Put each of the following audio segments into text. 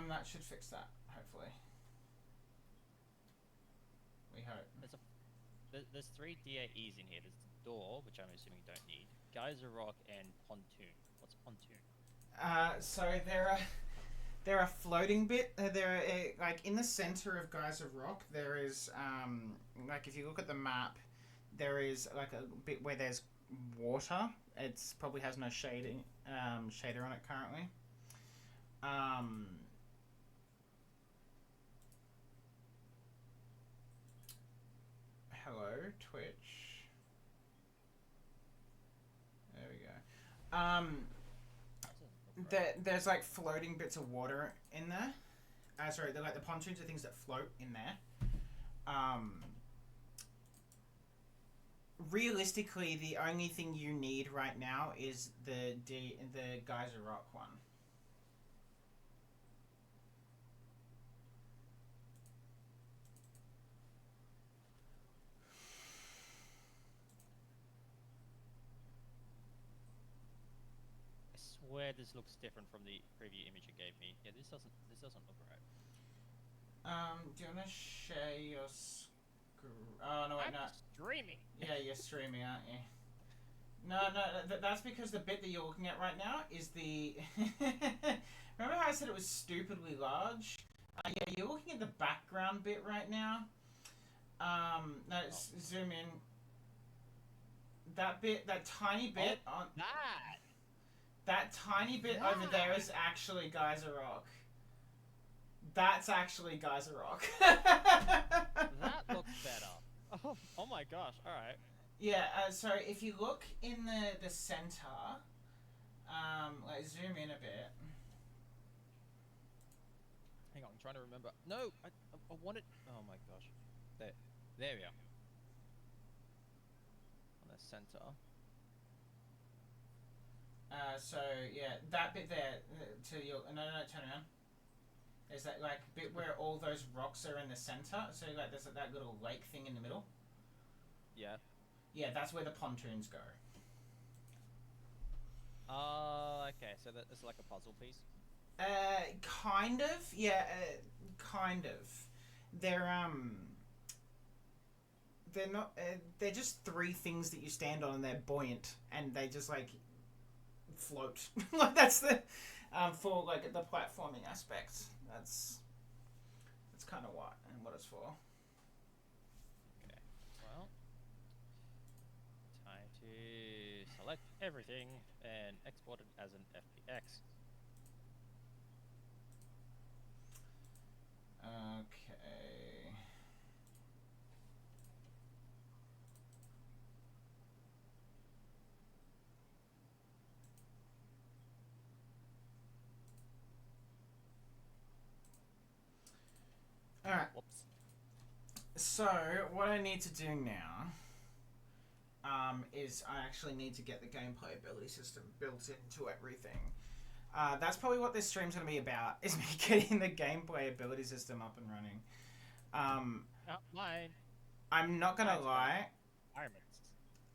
That should fix that, hopefully. We hope. There's 3 DAEs in here. There's the door, which I'm assuming you don't need. Geyser rock and pontoon. What's pontoon? So there are floating bit. There are like in the center of Geyser Rock. There is like if you look at the map, there is like a bit where there's water. It's probably has no shading shader on it currently. Hello, Twitch. There we go. There's like floating bits of water in there. Sorry, they're like the pontoons are things that float in there. Realistically, the only thing you need right now is the Geyser Rock one. I swear this looks different from the preview image you gave me. Yeah, this doesn't look right. Do you want to share your Oh no, wait, no. I'm streaming. Yeah, you're streaming, aren't you? No, that's because the bit that you're looking at right now is the. Remember how I said it was stupidly large? Yeah, you're looking at the background bit right now. No, zoom in. That bit, that tiny bit on that. That tiny bit over there is actually Geyser Rock. That's actually Geyser Rock. That looks better. Oh my gosh! All right. Yeah. So if you look in the center, like zoom in a bit. Hang on, I'm trying to remember. No, I wanted. Oh my gosh. There we are. On the center. So yeah, that bit there to your no, turn around. There's that like bit where all those rocks are in the center. So like there's that little lake thing in the middle. Yeah. Yeah, that's where the pontoons go. Okay. So that it's like a puzzle piece. Kind of. Yeah, kind of. They're not. They're just 3 things that you stand on, and they're buoyant, and they just like float. Like that's the for like the platforming aspect. That's kind of what it's for. Okay. Well, time to select everything and export it as an FPX. Okay. Alright. Whoops. So, what I need to do now is I actually need to get the gameplay ability system built into everything. That's probably what this stream's going to be about, is me getting the gameplay ability system up and running. Mine. I'm not going to lie. Environments.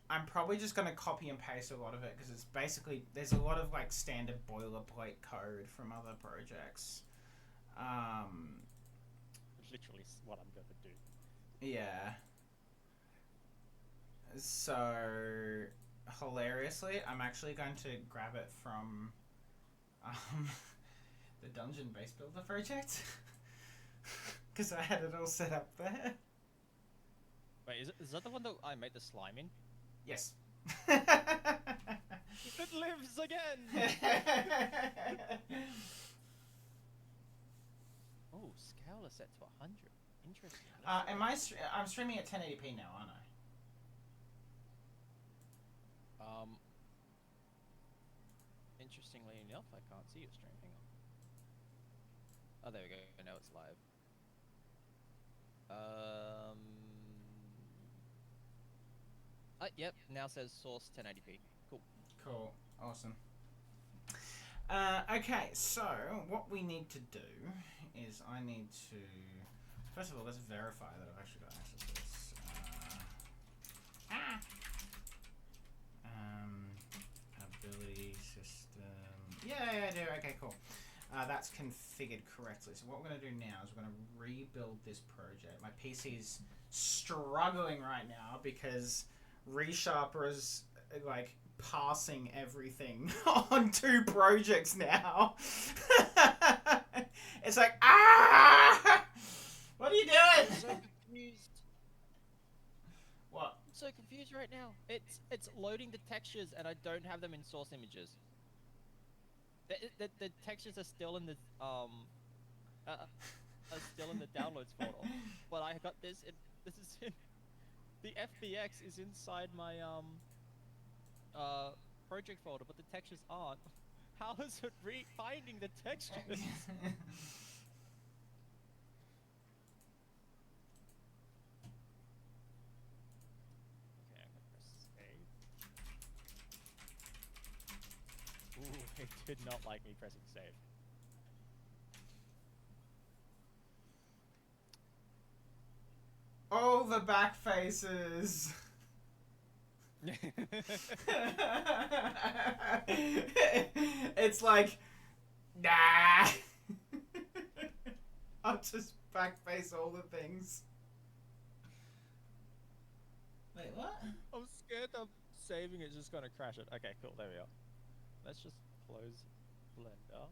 I'm probably just going to copy and paste a lot of it, because it's basically, there's a lot of like standard boilerplate code from other projects. Literally what I'm going to do. Yeah. So, hilariously, I'm actually going to grab it from the Dungeon Base Builder project. Because I had it all set up there. Wait, is that the one that I made the slime in? Yes. It lives again! Oh, scale is set to 100. Interesting. I'm streaming at 1080p now, aren't I? Interestingly enough, I can't see your stream. Hang on. Oh, there we go. Now it's live. Yep. Now says source 1080p. Cool. Cool. Awesome. Okay, so what we need to do is I need to... First of all, let's verify that I've actually got access to this. Ability system... Yeah, I do. Okay, cool. That's configured correctly. So what we're going to do now is we're going to rebuild this project. My PC's struggling right now because ReSharper is like passing everything on 2 projects now. It's like, ah! What are you doing? I'm so confused. What? I'm so confused right now. It's loading the textures and I don't have them in source images. The textures are still in the are still in the downloads folder, but I got this. This is in the FBX is inside my project folder, but the textures aren't. How is it finding the textures? Okay, I'm gonna press save. Ooh, it did not like me pressing save. Oh, the back faces. It's like, nah. I'll just backface all the things. Wait, what? I'm scared I'm saving it's just gonna crash it. Okay, cool, there we are. Let's just close Blender.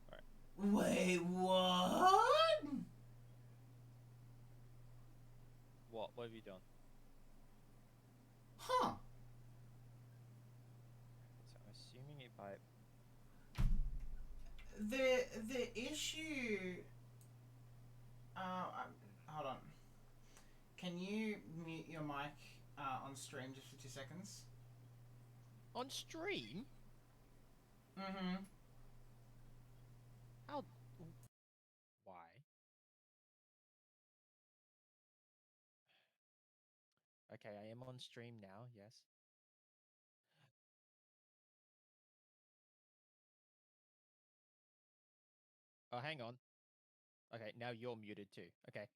Alright. Wait, what? What? What have you done? Huh. So I'm assuming if I... The issue... hold on. Can you mute your mic on stream just for 2 seconds? On stream? Mm-hmm. How? Why? Okay, I am on stream now, yes. Oh, hang on. Okay, now you're muted too. Okay.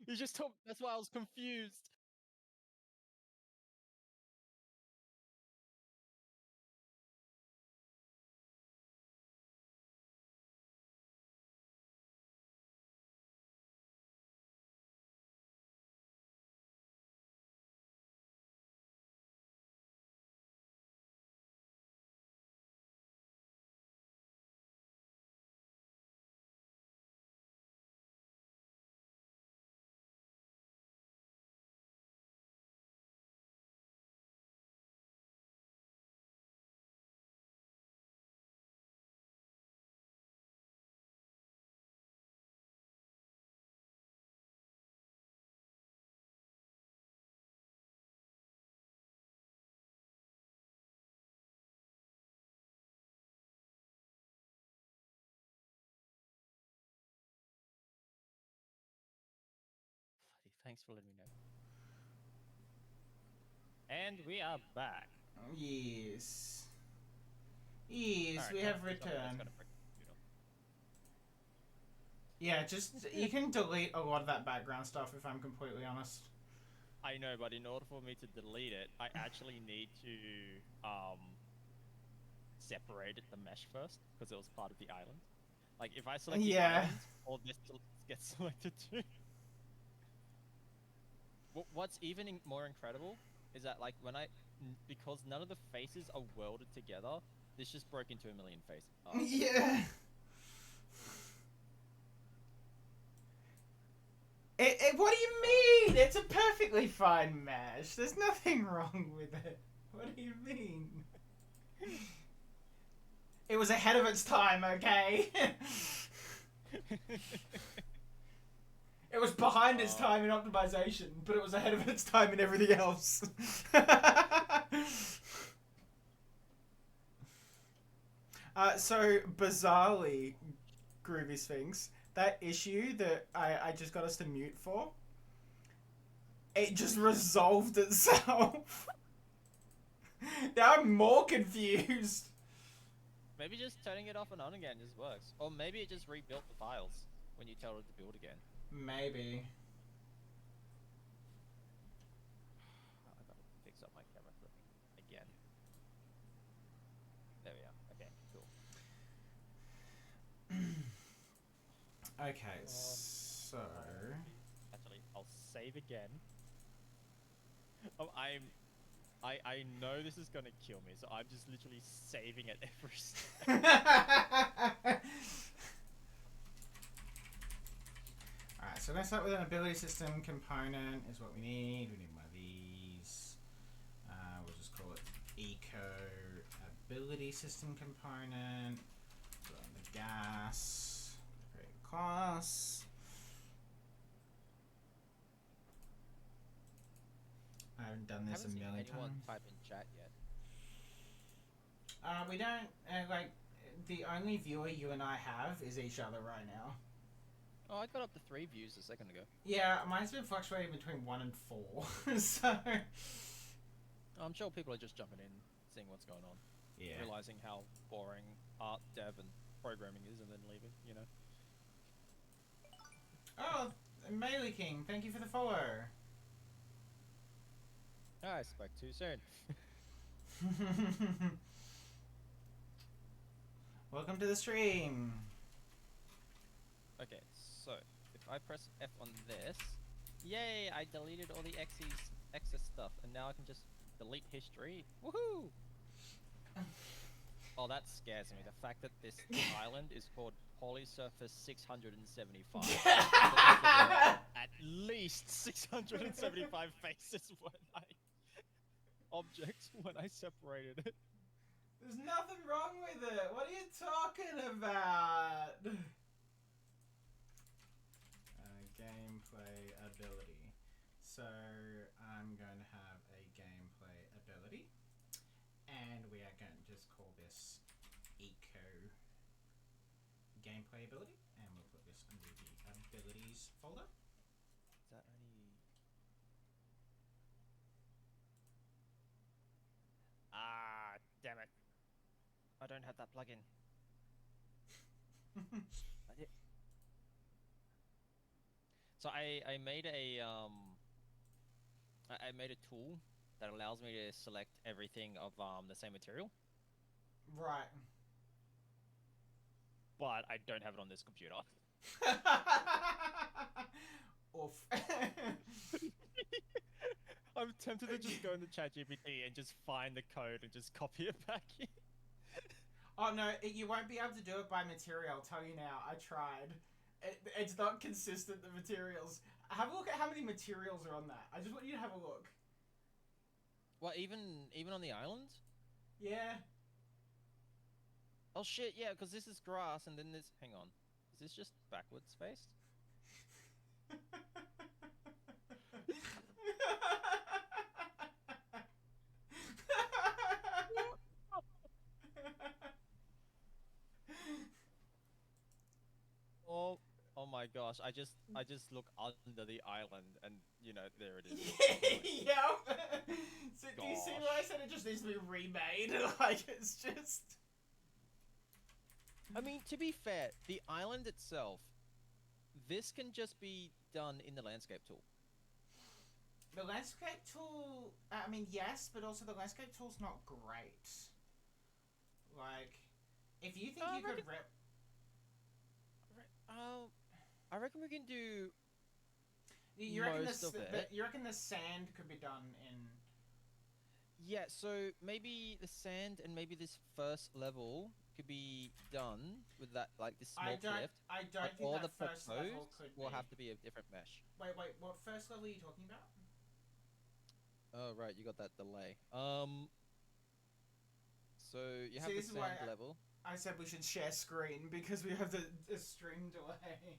You just told... That's why I was confused. Thanks for letting me know. And we are back. Yes. Yes, Alright, we have returned. Yeah, just you can delete a lot of that background stuff if I'm completely honest. I know, but in order for me to delete it, I actually need to separate the mesh first because it was part of the island. Like if I select the island, all this gets selected too. What's even more incredible is that like when because none of the faces are welded together, this just broke into a million faces. Oh. Yeah. What do you mean? It's a perfectly fine mesh. There's nothing wrong with it. What do you mean? It was ahead of its time, okay? It was behind its time in optimization, but it was ahead of its time in everything else. So, bizarrely, Groovy Sphinx, that issue that I just got us to mute for, it just resolved itself. Now I'm more confused. Maybe just turning it off and on again just works. Or maybe it just rebuilt the files when you tell it to build again. Maybe. I gotta fix up my camera flipping again. Okay, so Actually, I'll save again. Oh, I know this is gonna kill me, so I'm just literally saving at every step. Alright, so let's start with an ability system component is what we need. We need one of these. We'll just call it Eco Ability System Component. Put on the gas. Create a class. I haven't done this a million times. Anyone type in chat yet? We don't, like, the only viewer you and I have is each other right now. Oh, I got up to 3 views a second ago. Yeah, mine's been fluctuating between 1 and 4, so... I'm sure people are just jumping in, seeing what's going on. Yeah. Realizing how boring art, dev, and programming is, and then leaving, you know? Oh, Melee King, thank you for the follow. I spoke too soon. Welcome to the stream. Okay, so if I press F on this, yay! I deleted all the excess stuff, and now I can just delete history. Woohoo! Oh, that scares me. The fact that this island is called Polysurface 675. At least 675 faces when objects when I separated it. There's nothing wrong with it. What are you talking about? Gameplay ability. So I'm going to have a gameplay ability, and we are going to just call this Eco Gameplay Ability, and we'll put this under the Abilities folder. Is that only... Ah, damn it. I don't have that plugin. So I made a I made a tool that allows me to select everything of the same material. Right. But I don't have it on this computer. Oof. I'm tempted to just go into ChatGPT and just find the code and just copy it back in. Oh no, you won't be able to do it by material, I'll tell you now. I tried. It's not consistent, the materials. Have a look at how many materials are on that. I just want you to have a look. What, even on the island? Yeah. Oh shit, yeah, because this is grass and then there's... Hang on. Is this just backwards spaced? Oh my gosh, I just look under the island and, you know, there it is. Yep. So, do you see why I said it just needs to be remade? Like, it's just... I mean, to be fair, the island itself, this can just be done in the landscape tool. The landscape tool, I mean, yes, but also the landscape tool's not great. Like, if you think you could I reckon we can do you reckon most of it. You reckon the sand could be done in... Yeah, so maybe the sand and maybe this first level could be done with that, like this small cliff. I don't think all that the first level could will have to be a different mesh. Wait, what first level are you talking about? Oh, right, you got that delay. So you have the sand level. I said we should share screen because we have the stream delay.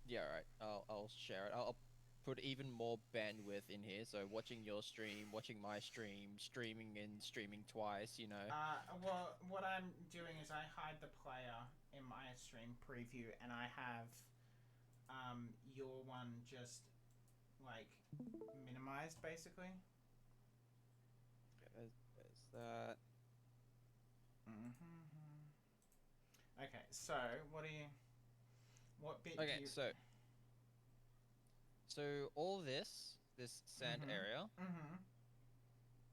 Yeah, right. I'll share it. I'll put even more bandwidth in here. So watching your stream, watching my stream, streaming and streaming twice. You know. Well, what I'm doing is I hide the player in my stream preview, and I have your one just like minimized basically. Okay, there's that. Okay, so what bit okay, do you... so all this sand area,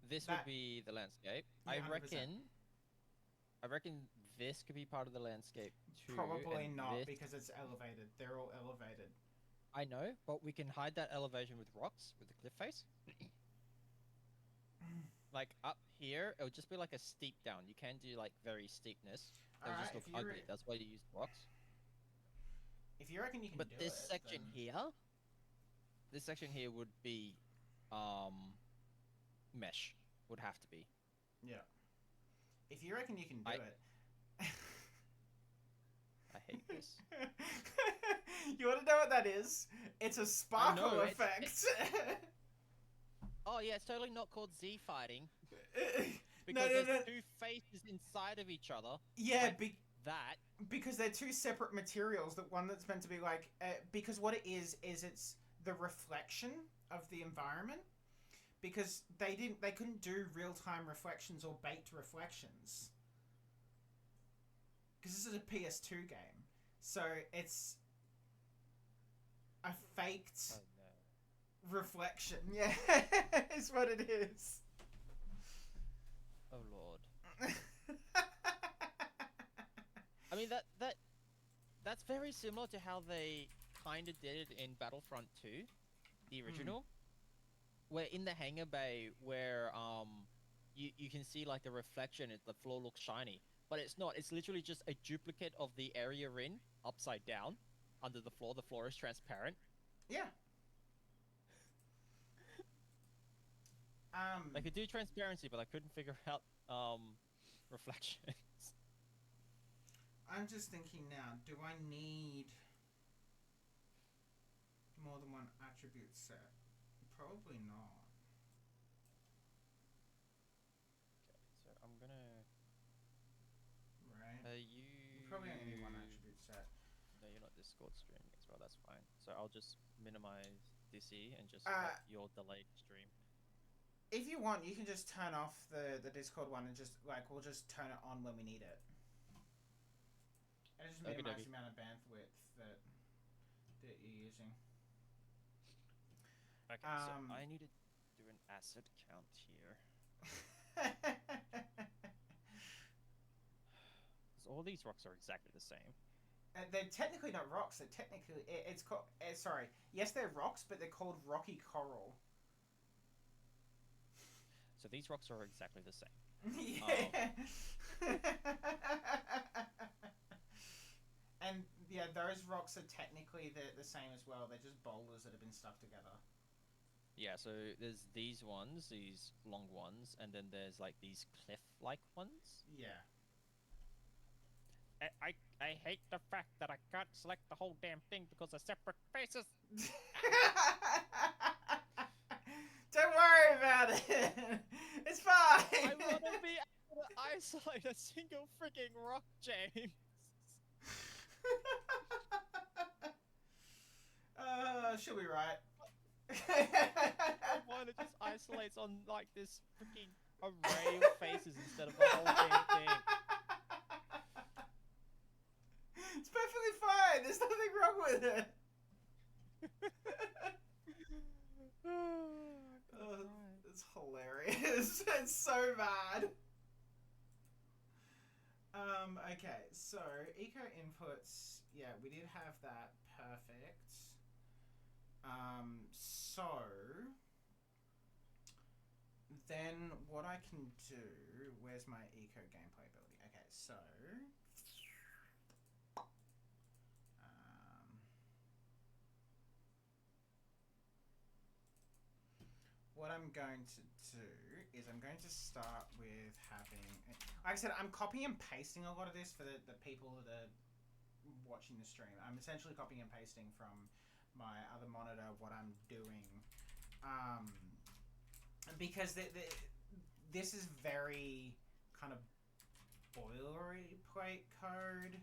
this would be the landscape. Yeah, I reckon this could be part of the landscape too. Probably and not this... because it's elevated. They're all elevated. I know, but we can hide that elevation with rocks, with the cliff face. Like up here, it would just be like a steep down. You can't do like very steepness. It would just look ugly. That's why you use rocks. If you reckon you can But do this it, section then... here, this section here would be, mesh. Would have to be. Yeah. If you reckon you can do it. I hate this. You want to know what that is? It's a sparkle effect. Oh yeah, it's totally not called Z fighting. Because there's two faces inside of each other. Yeah, that. Because they're two separate materials. That one that's meant to be like because what it is it's the reflection of the environment. Because they couldn't do real-time reflections or baked reflections. Because this is a PS2 game, so it's a faked reflection. Yeah, is what it is. Oh lord. I mean that's very similar to how they kind of did it in Battlefront 2, the original, where in the hangar bay where you can see like the reflection, the floor looks shiny, but it's not. It's literally just a duplicate of the area in upside down under the floor. The floor is transparent. Yeah. They could do transparency, but I couldn't figure out reflections. I'm just thinking now, do I need more than one attribute set? Probably not. Okay, so I'm gonna... Right. You probably only need one attribute set. No, you're not Discord streaming as well, that's fine. So I'll just minimize DC and just let your delayed stream. If you want, you can just turn off the Discord one and just, like, we'll just turn it on when we need it. And just minimize the amount of bandwidth that you're using. Okay, so I need to do an asset count here. So all these rocks are exactly the same. They're technically not rocks. They're technically... It's called... sorry. Yes, they're rocks, but they're called rocky coral. So these rocks are exactly the same. Yeah. And yeah, those rocks are technically the same as well. They're just boulders that have been stuck together. Yeah, so there's these ones, these long ones, and then there's like these cliff-like ones. Yeah. I hate the fact that I can't select the whole damn thing because of separate faces. Don't worry about it. It's fine. I want to be able to isolate a single freaking rock, James. She'll be right. One that just isolates on like this freaking array of faces instead of the whole damn thing. It's perfectly fine. There's nothing wrong with it. It's hilarious. It's so bad. Okay, so eco inputs, yeah, we did have that. Perfect. So then what I can do, where's my eco gameplay ability? Okay, so what I'm going to do is I'm going to start with having... Like I said, I'm copying and pasting a lot of this for the people that are watching the stream. I'm essentially copying and pasting from my other monitor what I'm doing. Because this is very kind of boilerplate code.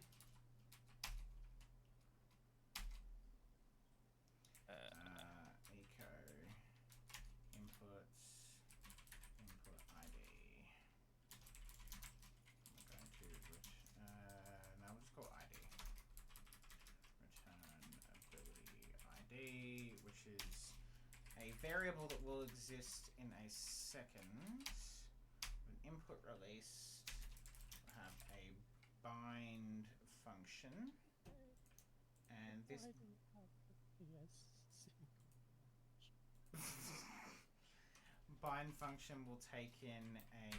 Eco inputs, input ID. I'm going to no, we'll just call ID. Return ability ID, which is a variable that will exist in a second. With input released, we'll have a bind function, and this bind function will take in a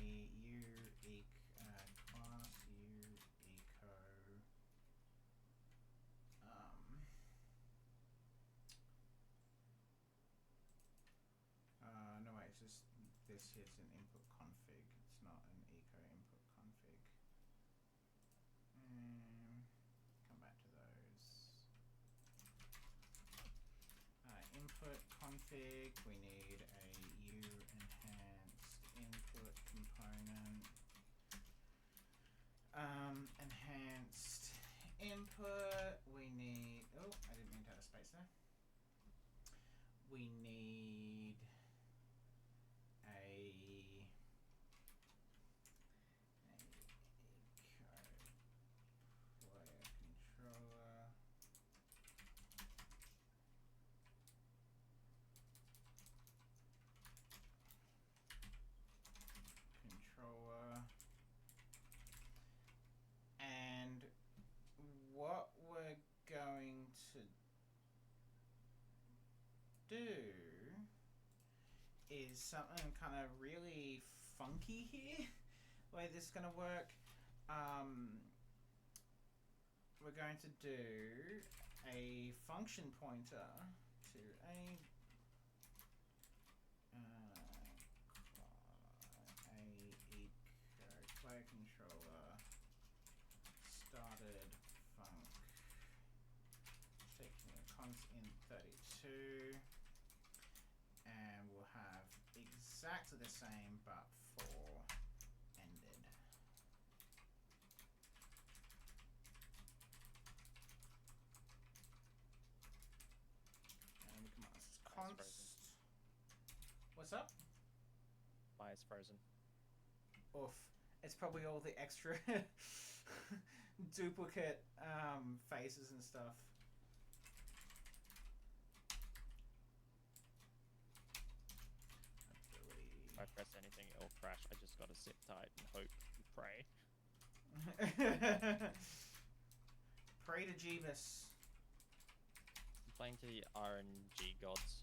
class eco. No wait, it's just this here's an input config. It's not an eco input config. Come back to those. Input config. We need a enhanced input component. Enhanced input. We need. Oh, I didn't mean to have a space there. We need a player controller. And what we're going to do is something kind of really funky here. The way this is going to work, we're going to do a function pointer to a player controller started func, taking a const int 32, and we'll have exactly the same but for ended. And we come on, this is const. What's up? Why is frozen? Oof. It's probably all the extra duplicate faces and stuff. If I press anything, it'll crash. I just gotta sit tight and hope and pray. Pray to Jeebus. I'm playing to the RNG gods.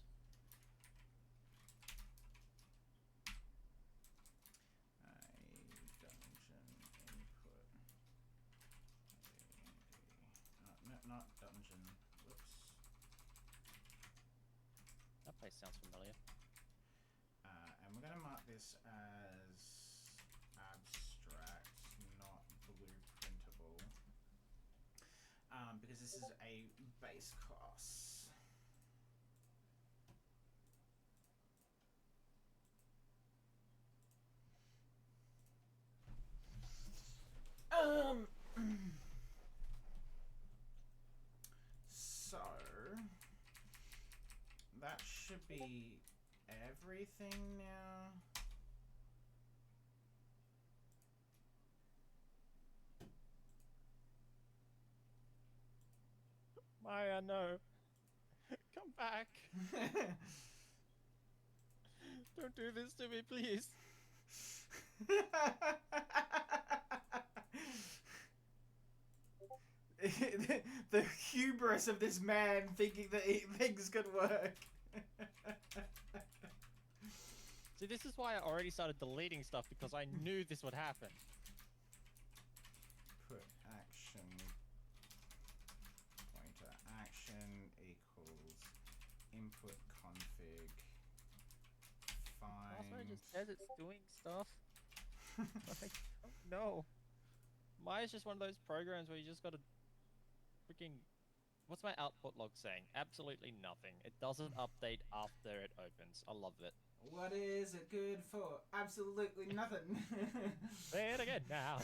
Not dungeon. Whoops. That place sounds familiar. And we're going to mark this as abstract, not blueprintable, because this is a base class. So that should be everything now. Maya, no. Come back. Don't do this to me, please. The hubris of this man thinking that things could work. See, this is why I already started deleting stuff, because I knew this would happen. Put action pointer action equals input config find. Also, it just says it's doing stuff. Like, oh, no. Maya's just one of those programs where you just gotta freaking. What's my output log saying? Absolutely nothing. It doesn't update after it opens. I love it. What is it good for? Absolutely nothing. Say it again now.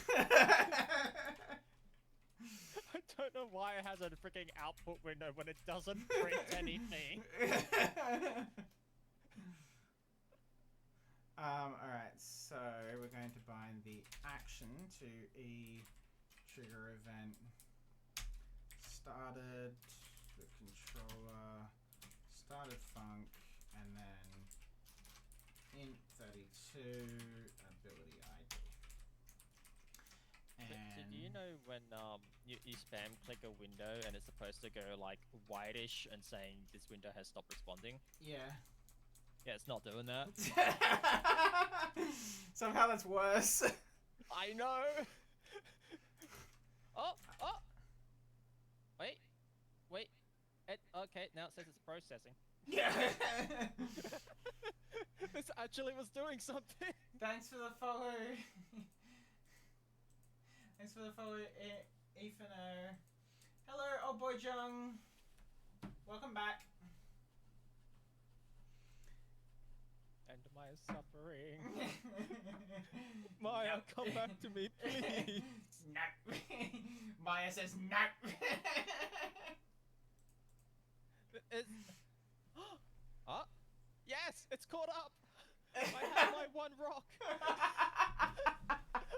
I don't know why it has a freaking output window when it doesn't print anything. Alright, so we're going to bind the action to e trigger event started, the controller started func, and then int 32 ability ID. And did you know when you spam click a window and it's supposed to go like whitish and saying this window has stopped responding? Yeah. Yeah, it's not doing that. Somehow that's worse. I know. Oh, oh. Wait. Okay, now it says it's processing. Yeah. This actually was doing something. Thanks for the follow. Thanks for the follow, Ethan. Hello, old boy Jung. Welcome back. And my suffering. Maya, come back to me, please. No. Maya says no. It's... Oh, yes, it's caught up. I have my one rock.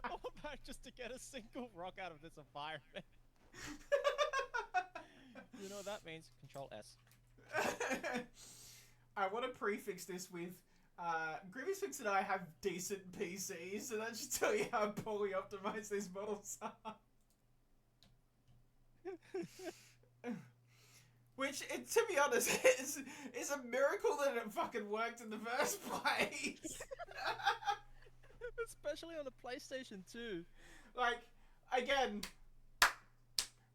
I'm about just to get a single rock out of this environment. You know what that means? Control S. I want to prefix this with Grievous Fix and I have decent PCs, so that should tell you how poorly optimized these models are. Which, to be honest, is a miracle that it fucking worked in the first place. Especially on the PlayStation 2. Like, again,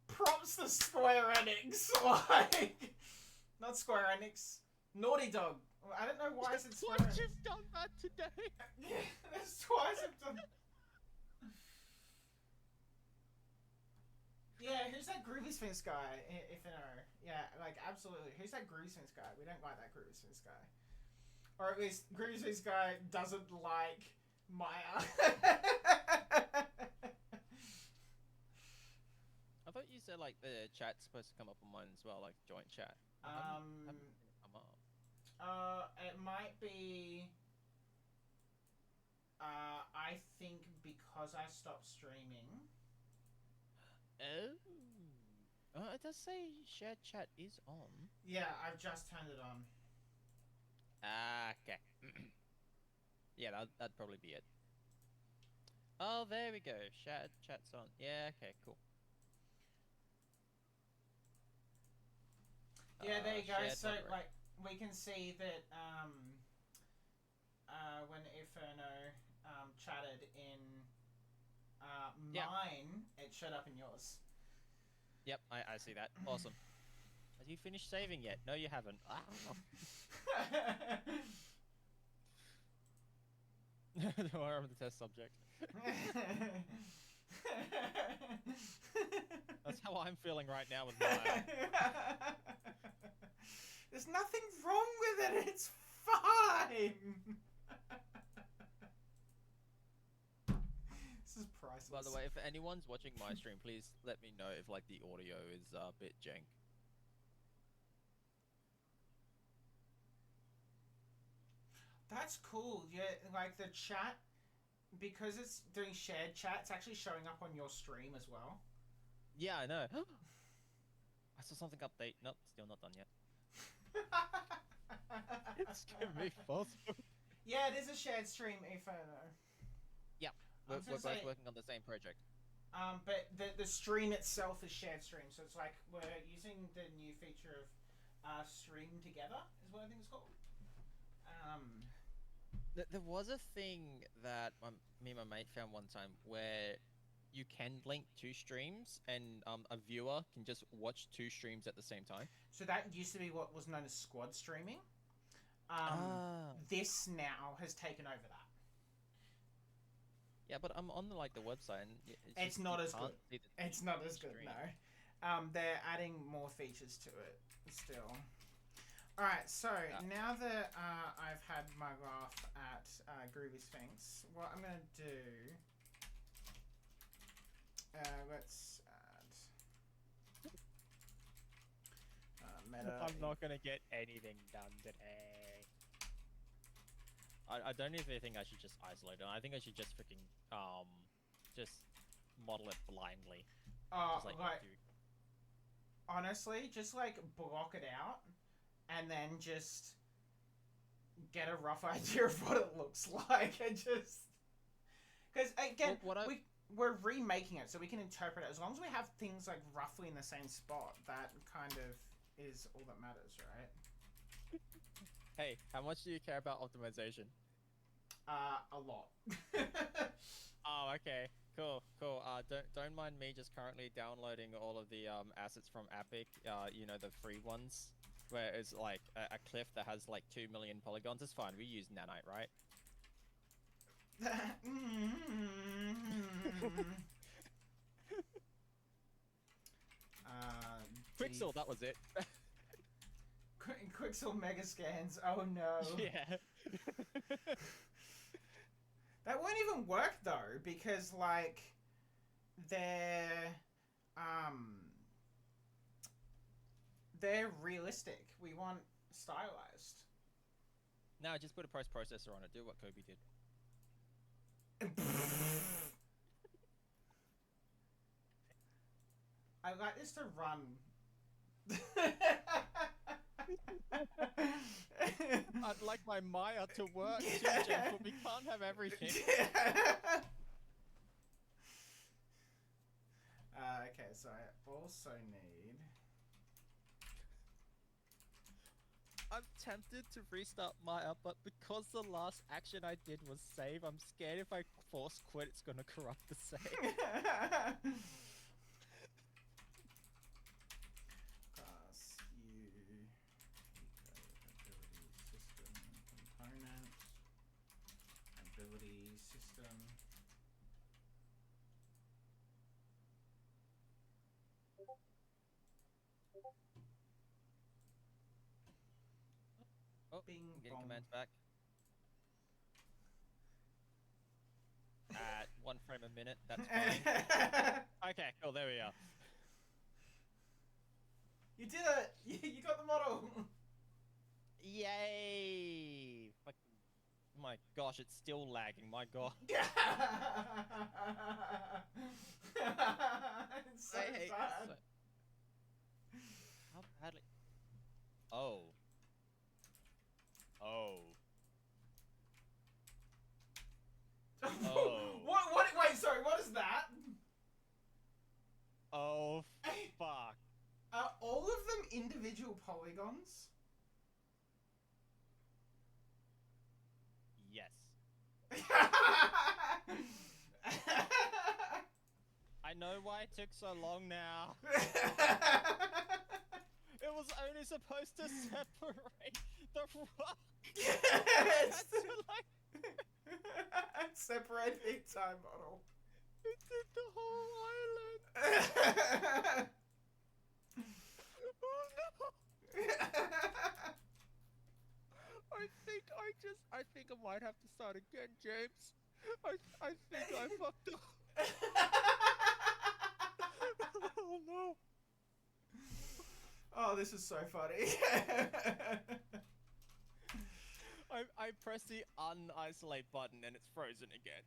props to Square Enix. Like, not Square Enix, Naughty Dog. I don't know why I said Square Enix. You've done that today. Yeah, that's twice I've done. Yeah, who's that Grievous Fence guy, if you know? Yeah, like, absolutely. Who's that Grievous Fence guy? We don't like that Grievous Fence guy. Or at least, Grievous Fence guy doesn't like Maya. I thought you said, like, the chat's supposed to come up on mine as well, like, joint chat. Haven't come up. It might be... I think because I stopped streaming... Oh, it does say shared chat is on. Yeah, I've just turned it on. Ah, okay. Yeah, that'd probably be it. Oh, there we go. Shared chat's on. Yeah, okay, cool. Yeah, there you go. So, moderate. like, we can see that, when Inferno, chatted in, mine, it showed up in yours. Yep, I see that. Awesome. Have you finished saving yet? No, you haven't. Ah. Don't worry, I'm the test subject. That's how I'm feeling right now with Maya. There's nothing wrong with it. It's fine. This is priceless. By the way, if anyone's watching my stream, please let me know if like the audio is a bit jank. That's cool. Yeah, like the chat, because it's doing shared chat, it's actually showing up on your stream as well. Yeah, I know. I saw something update. Nope, still not done yet. It's giving me false hope. Yeah, it is a shared stream, Inferno. Yeah, we're both working on the same project. But the stream itself is shared stream, so it's like we're using the new feature of stream together, is what I think it's called. There was a thing that me and my mate found one time where you can link two streams and a viewer can just watch two streams at the same time. So that used to be what was known as squad streaming. This now has taken over that. Yeah, but I'm on the website and it's just, not as good. It's not as good, stream. no. They're adding more features to it still. Alright, so now that I've had my laugh at Groovy Sphinx, what I'm going to do... let's add... meta... I'm not going to get anything done today. I don't even think I should just isolate it. I think I should just freaking, just model it blindly. Just honestly, just block it out. And then just get a rough idea of what it looks like, and just because again, we're remaking it, so we can interpret it. As long as we have things like roughly in the same spot, that kind of is all that matters, right? Hey, how much do you care about optimization? A lot. Oh, okay. Cool, cool. Don't mind me just currently downloading all of the assets from Epic. You know, the free ones, where it's like a cliff that has like 2 million polygons. It's fine. We use nanite, right? Quixel, that was it. Quixel mega scans. Oh no. Yeah. That won't even work though, because like they're they're realistic. We want stylized. No, just put a post processor on it. Do what Kobe did. I like this to run. I'd like my Maya to work too, Jeff, but we can't have everything. Okay, so I also need... I'm tempted to restart Maya, but because the last action I did was save, I'm scared if I force quit, it's gonna corrupt the save. Class U ability system Oh, Bing I'm getting bong. commands back. At 1 frame a minute, that's fine. Okay, cool, there we are. You did it! You got the model! Yay! My gosh, it's still lagging, my god. It's so I hate bad. this. How badly? Oh. Oh. Oh. What? Wait, sorry, what is that? Oh, fuck. Are all of them individual polygons? Yes. I know why it took so long now. It was only supposed to separate the rock. Yes. Like... Separate the entire model. It did the whole island. Oh no. I think I might have to start again, James. I think I fucked up. Oh no. Oh, this is so funny. I press the unisolate button and it's frozen again.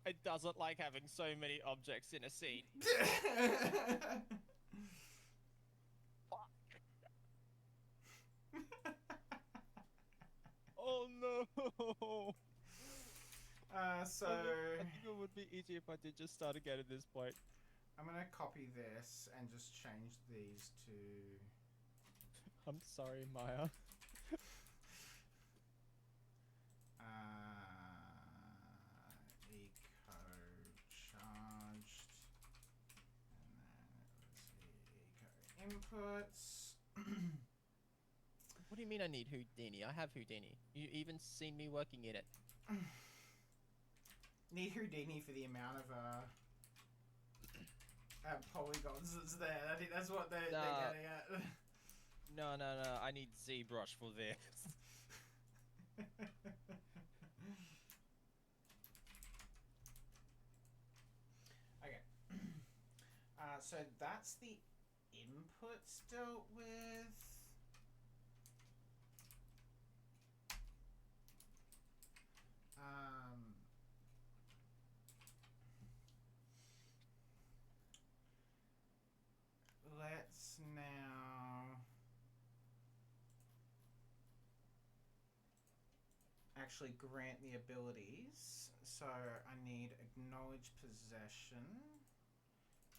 It doesn't like having so many objects in a scene. Fuck. Oh no. So I think it would be easier if I did just start again at this point. I'm gonna copy this and just change these to... I'm sorry, Maya. Ecocharged. And then let's see, eco inputs. What do you mean I need Houdini? I have Houdini. You even seen me working in it. Need Houdini for the amount of polygons that's there. I think that's what they're getting at. No. I need ZBrush for this. Okay. So that's the inputs dealt with. Let's now actually grant the abilities. So I need acknowledge possession,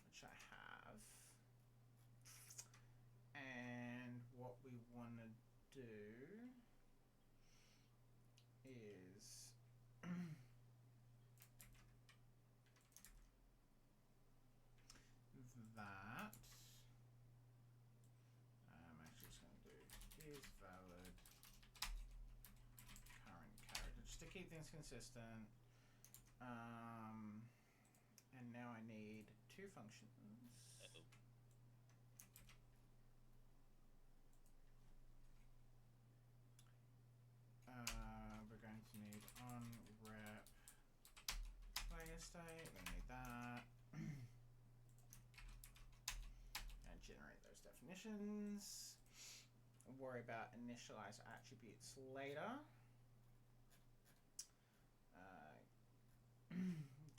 which I have. And what we want to do is that. I'm actually just going to do is valid current character just to keep things consistent. And now I need two functions. We're going to need on rep player state. We need that. And generate those definitions. Worry about initialize attributes later.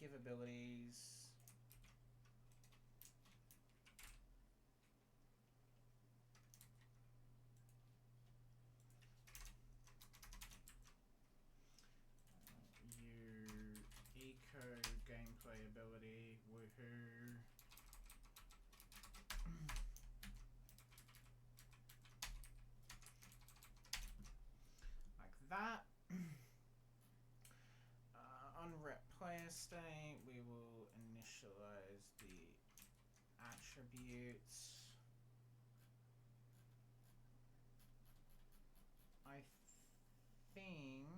Give abilities. Eco gameplay ability. Woohoo. Like that. On rep player state, we will initialize the attributes. I think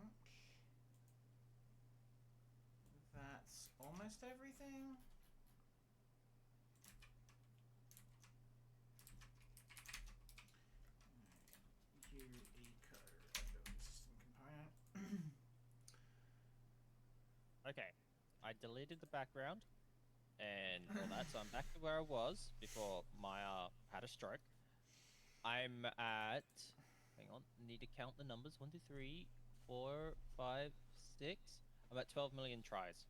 that's almost everything. Eco ability system component. Okay, I deleted the background and all that, so I'm back to where I was before Maya had a stroke. I'm at. Hang on, need to count the numbers. 1, 2, 3, 4, 5, 6. I'm at 12 million tries.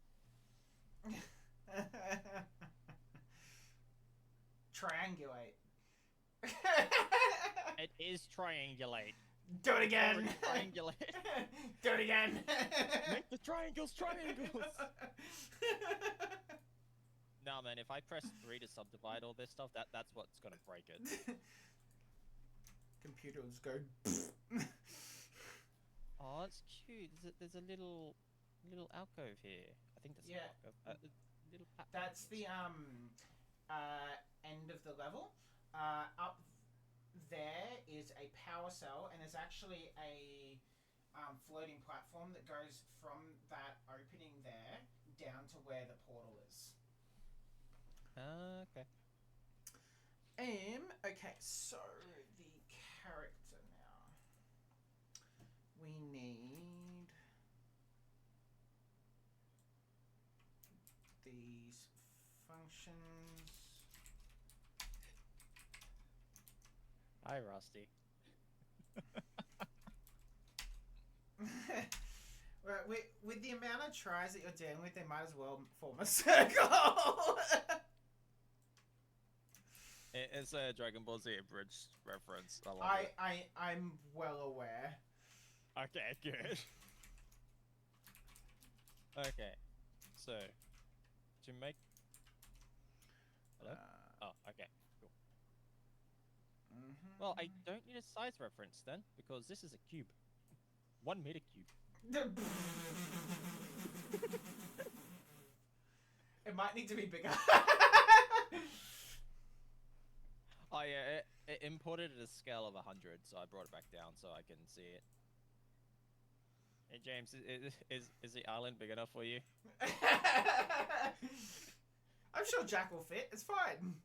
Triangulate. It is triangulate. Do it again. Triangulate. Do it again. Make the triangles triangles. Nah, man. If I press 3 to subdivide all this stuff, that's what's gonna break it. Computer will just go. Oh, it's cute. There's a little alcove here. I think that's an alcove. Little. That's the end of the level. Up there is a power cell, and there's actually a floating platform that goes from that opening there down to where the portal is. Okay. Okay, so the character now. We need these functions. Hi, Rusty. Right, with the amount of tries that you're dealing with, they might as well form a circle. It's a Dragon Ball Z abridged reference. I love it. I'm well aware. Okay, good. Okay, so to make. Hello? Oh, okay, cool. Well, I don't need a size reference then, because this is a cube. 1 meter cube. It might need to be bigger. Oh yeah, it imported at a scale of 100, so I brought it back down so I can see it. Hey James, is the island big enough for you? I'm sure Jack will fit. It's fine.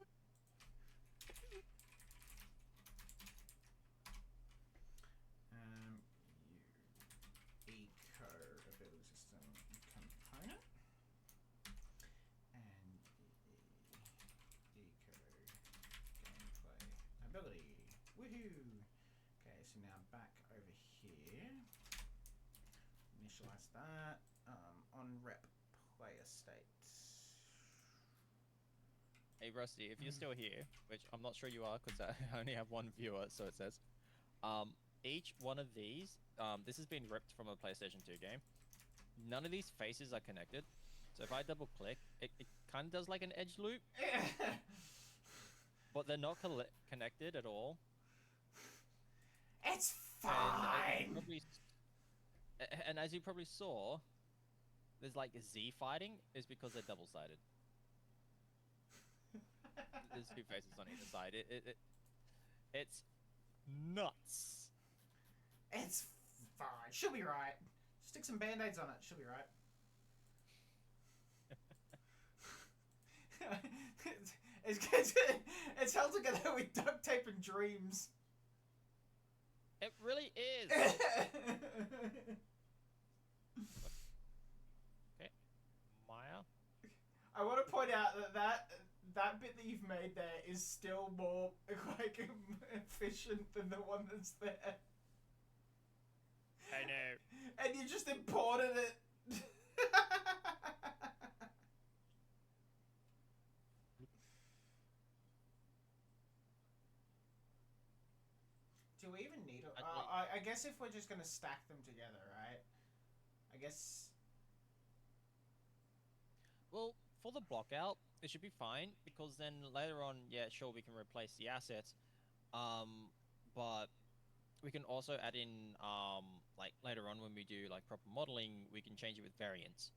Eco ability system component and eco gameplay ability. Woohoo! Okay, so now back over here. Initialize that. On rep player state. Hey Rusty, if you're still here, which I'm not sure you are because I only have one viewer, so it says, each one of these, this has been ripped from a PlayStation 2 game. None of these faces are connected. So if I double click, it kind of does like an edge loop, but they're not connected at all. It's And as you fine. probably and as you probably saw, there's like Z fighting is because they're double-sided. There's two faces on either side. It's nuts. It's fine. She'll be right. Stick some band-aids on it. She'll be right. It's held together with duct tape and dreams. It really is. Okay, Maya. I want to point out that bit that you've made there is still more like efficient than the one that's there. I know. And you just imported it. Do we even need it? I guess if we're just gonna stack them together, right? I guess. Well, for the block out, it should be fine because then later on, yeah, sure, we can replace the assets. But we can also add in like later on when we do like proper modeling, we can change it with variants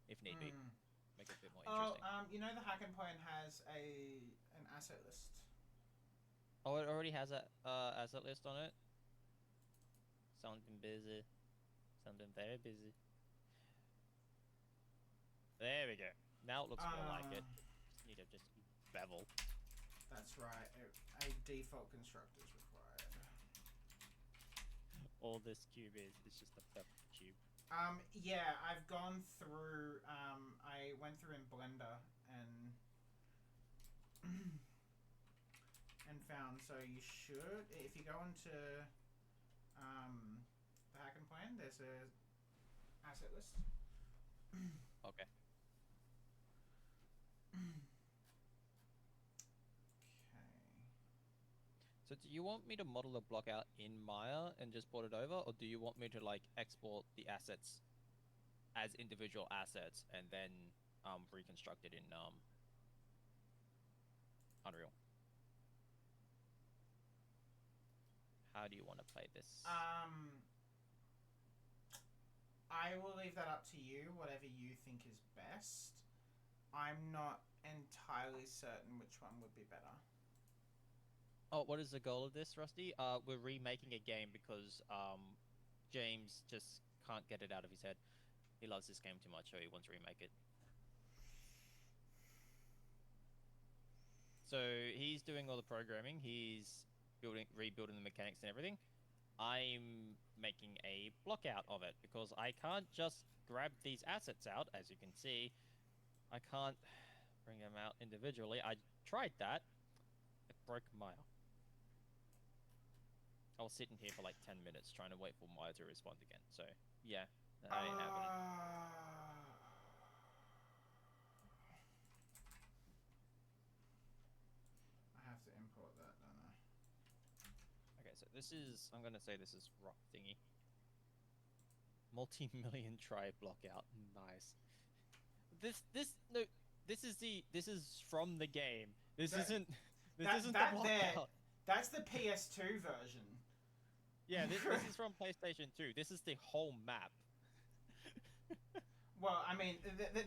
if need be. Make it a bit more interesting. You know the hack and plan has an asset list. Oh, it already has a asset list on it. Something busy. Something very busy. There we go. Now it looks more like it. Just need to just bevel. That's right. A default constructor is required. All this cube is just a purple cube. Yeah, I've gone through. I went through in Blender and and found. So you should, if you go into the hack and plan, there's a asset list. Okay. So do you want me to model the block out in Maya and just port it over, or do you want me to like export the assets as individual assets and then reconstruct it in Unreal? How do you want to play this? I will leave that up to you, whatever you think is best. I'm not entirely certain which one would be better. Oh, what is the goal of this, Rusty? We're remaking a game because James just can't get it out of his head. He loves this game too much, so he wants to remake it. So he's doing all the programming. He's rebuilding the mechanics and everything. I'm making a block out of it because I can't just grab these assets out, as you can see. I can't bring them out individually. I tried that. It broke Maya. I was sitting here for like 10 minutes trying to wait for Maya to respond again. So, yeah, that ain't happening. I have to import that, don't I? Okay, so this is, I'm gonna say this is rock thingy. Multi-million try block out. Nice. This is from the game. This isn't the block out. That's the PS2 version. Yeah, this is from PlayStation 2. This is the whole map. Well, I mean,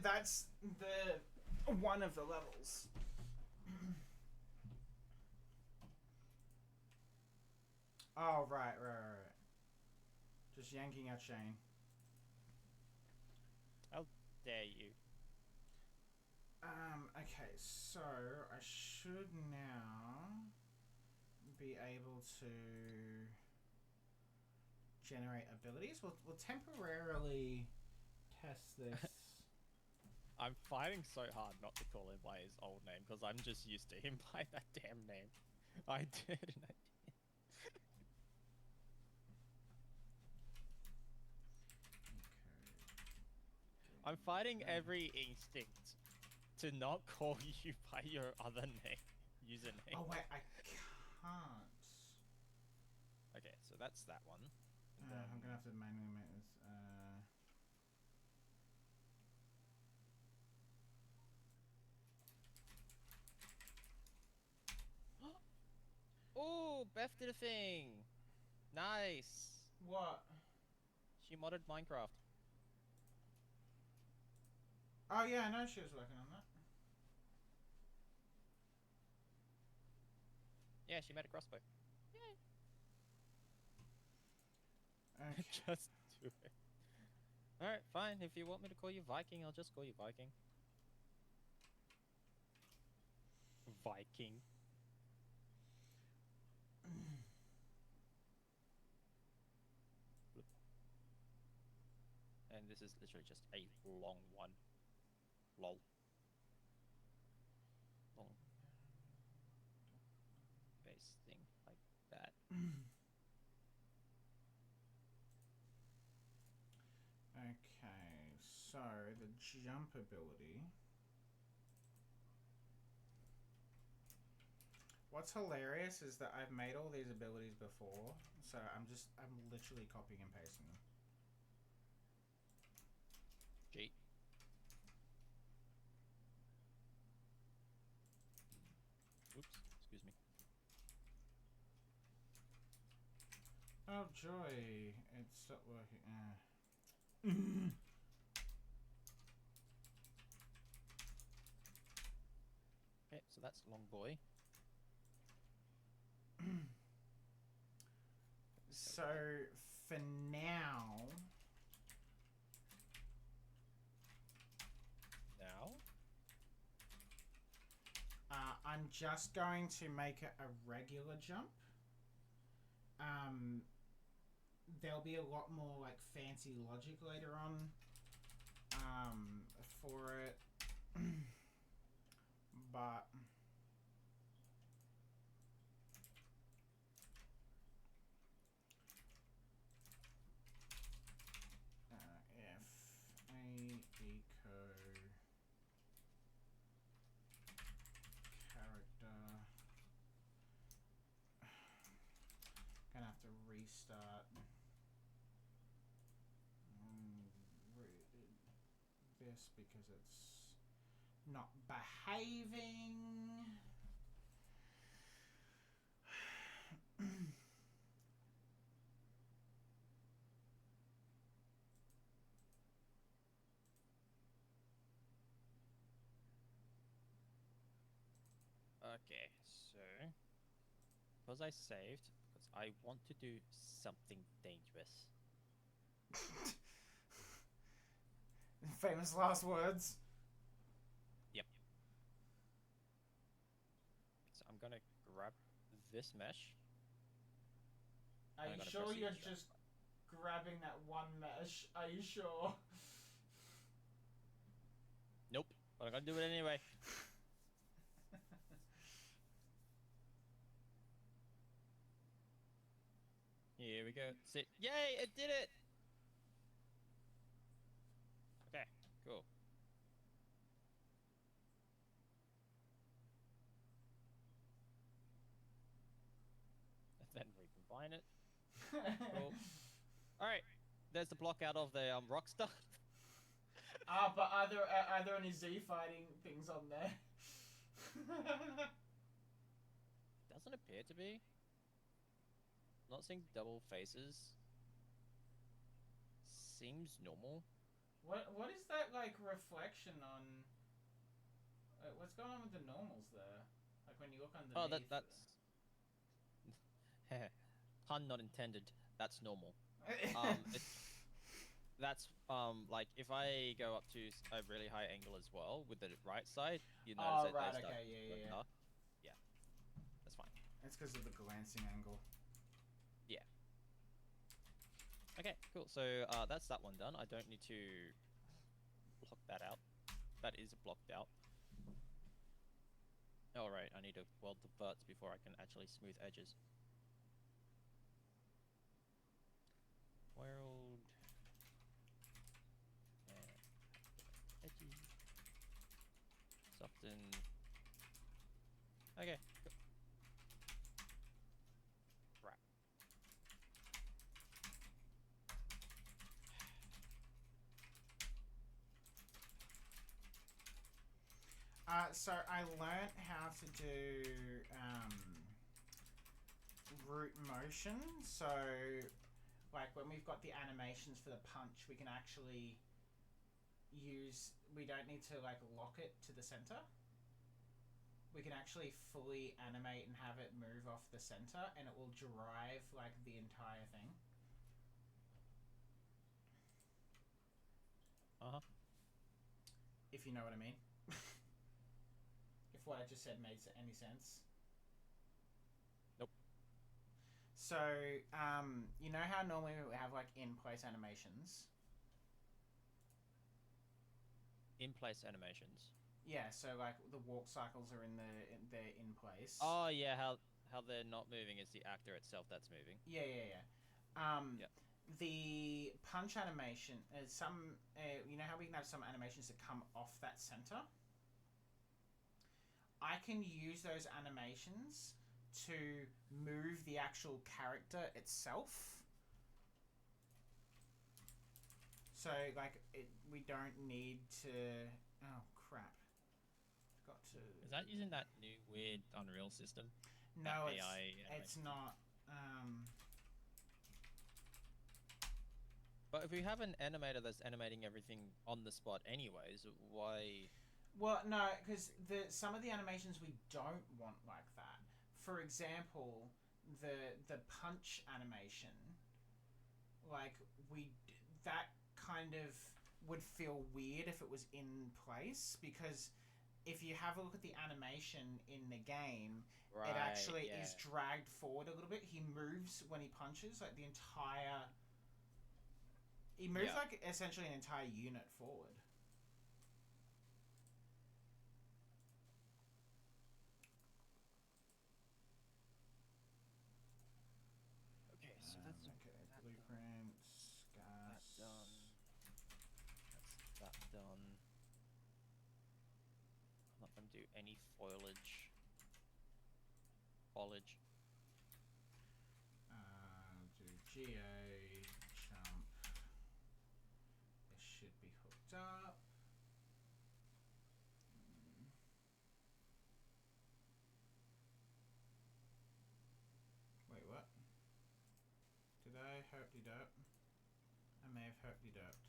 that's the one of the levels. Oh, right. Just yanking out chain. How dare you? Okay, so I should now be able to generate abilities. We'll temporarily test this. I'm fighting so hard not to call him by his old name because I'm just used to him by that damn name. I did, and I did. I'm fighting every instinct to not call you by your other name, username. Oh wait, I can't. Okay, so that's that one. And then... I'm gonna have to manually make this. Oh, Beth did a thing. Nice. What? She modded Minecraft. Oh yeah, I know she was working on that. Yeah, she made a crossbow. Yay. Okay. Just do it. Alright, fine. If you want me to call you Viking, I'll just call you Viking. Viking. And this is literally just a long one. Lol. Long base thing like that. Okay, so the jump ability. What's hilarious is that I've made all these abilities before, so I'm literally copying and pasting them. G. Oops, excuse me. Oh joy, it stopped working. Okay, so that's long boy. So for now, I'm just going to make it a regular jump. There'll be a lot more like fancy logic later on for it, but if a eco character, gonna have to restart this because it's not behaving. Okay, so because I saved, because I want to do something dangerous. Famous last words. Yep. So I'm gonna grab this mesh. Are you sure you're just grabbing that one mesh? Are you sure? Nope, but I'm gonna do it anyway. Here we go. Sit. Yay! It did it. Okay, cool. And then recombine it. Cool. All right. There's the block out of the rock stuff. But are there any Z fighting things on there? Doesn't appear to be. Not seeing double faces. Seems normal. What is that like reflection on? What's going on with the normals there? Like when you look underneath. Oh, that's pun not intended. That's normal. That's like if I go up to a really high angle as well with the right side, you notice that right, they start. okay, yeah. Yeah, that's fine. It's because of the glancing angle. Yeah. Okay, cool. So that's that one done. I don't need to block that out. That is blocked out. All right, I need to weld the verts before I can actually smooth edges. Weld. Edgy. Soften. Okay. Right. So I learnt how to do root motion. So, like when we've got the animations for the punch, we can actually use. We don't need to like lock it to the center. We can actually fully animate and have it move off the center, and it will drive like the entire thing. Uh-huh. If you know what I mean. If what I just said made any sense. Nope. So, you know how normally we have like in-place animations? In-place animations. Yeah, so like the walk cycles are they're in place. Oh yeah, how they're not moving, it's the actor itself that's moving. Yeah. Yep. The punch animation is some. You know how we can have some animations that come off that center. I can use those animations to move the actual character itself. So like we don't need to. Oh crap! Got to. Is that using that new weird Unreal system? No, That AI it's not. But if we have an animator that's animating everything on the spot anyways, why... Well, no, because some of the animations we don't want like that. For example, the punch animation, like that kind of would feel weird if it was in place, because if you have a look at the animation in the game, Right, it actually yeah. is dragged forward a little bit. He moves when he punches, like the entire. He moves like essentially an entire unit forward. Okay, so that's okay. that Blueprints, gas. That done. That's that done. Not them do any foliage. Do GA jump. This should be hooked up. Wait, what? Did I herpy derp? I may have herpy derped.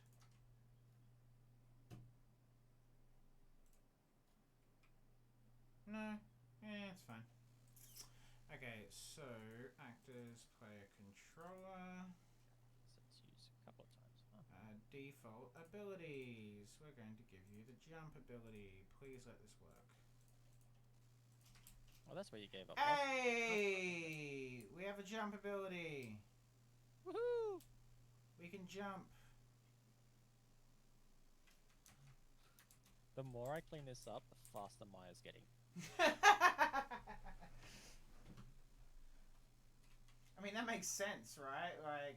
No, it's fine. Okay, so actors, player, controller. So it's used a couple of times. Huh. Default abilities. We're going to give you the jump ability. Please let this work. Well, that's where you gave up. Hey! We have a jump ability. Woohoo! We can jump. The more I clean this up, the faster Maya's getting. I mean, that makes sense, right? Like,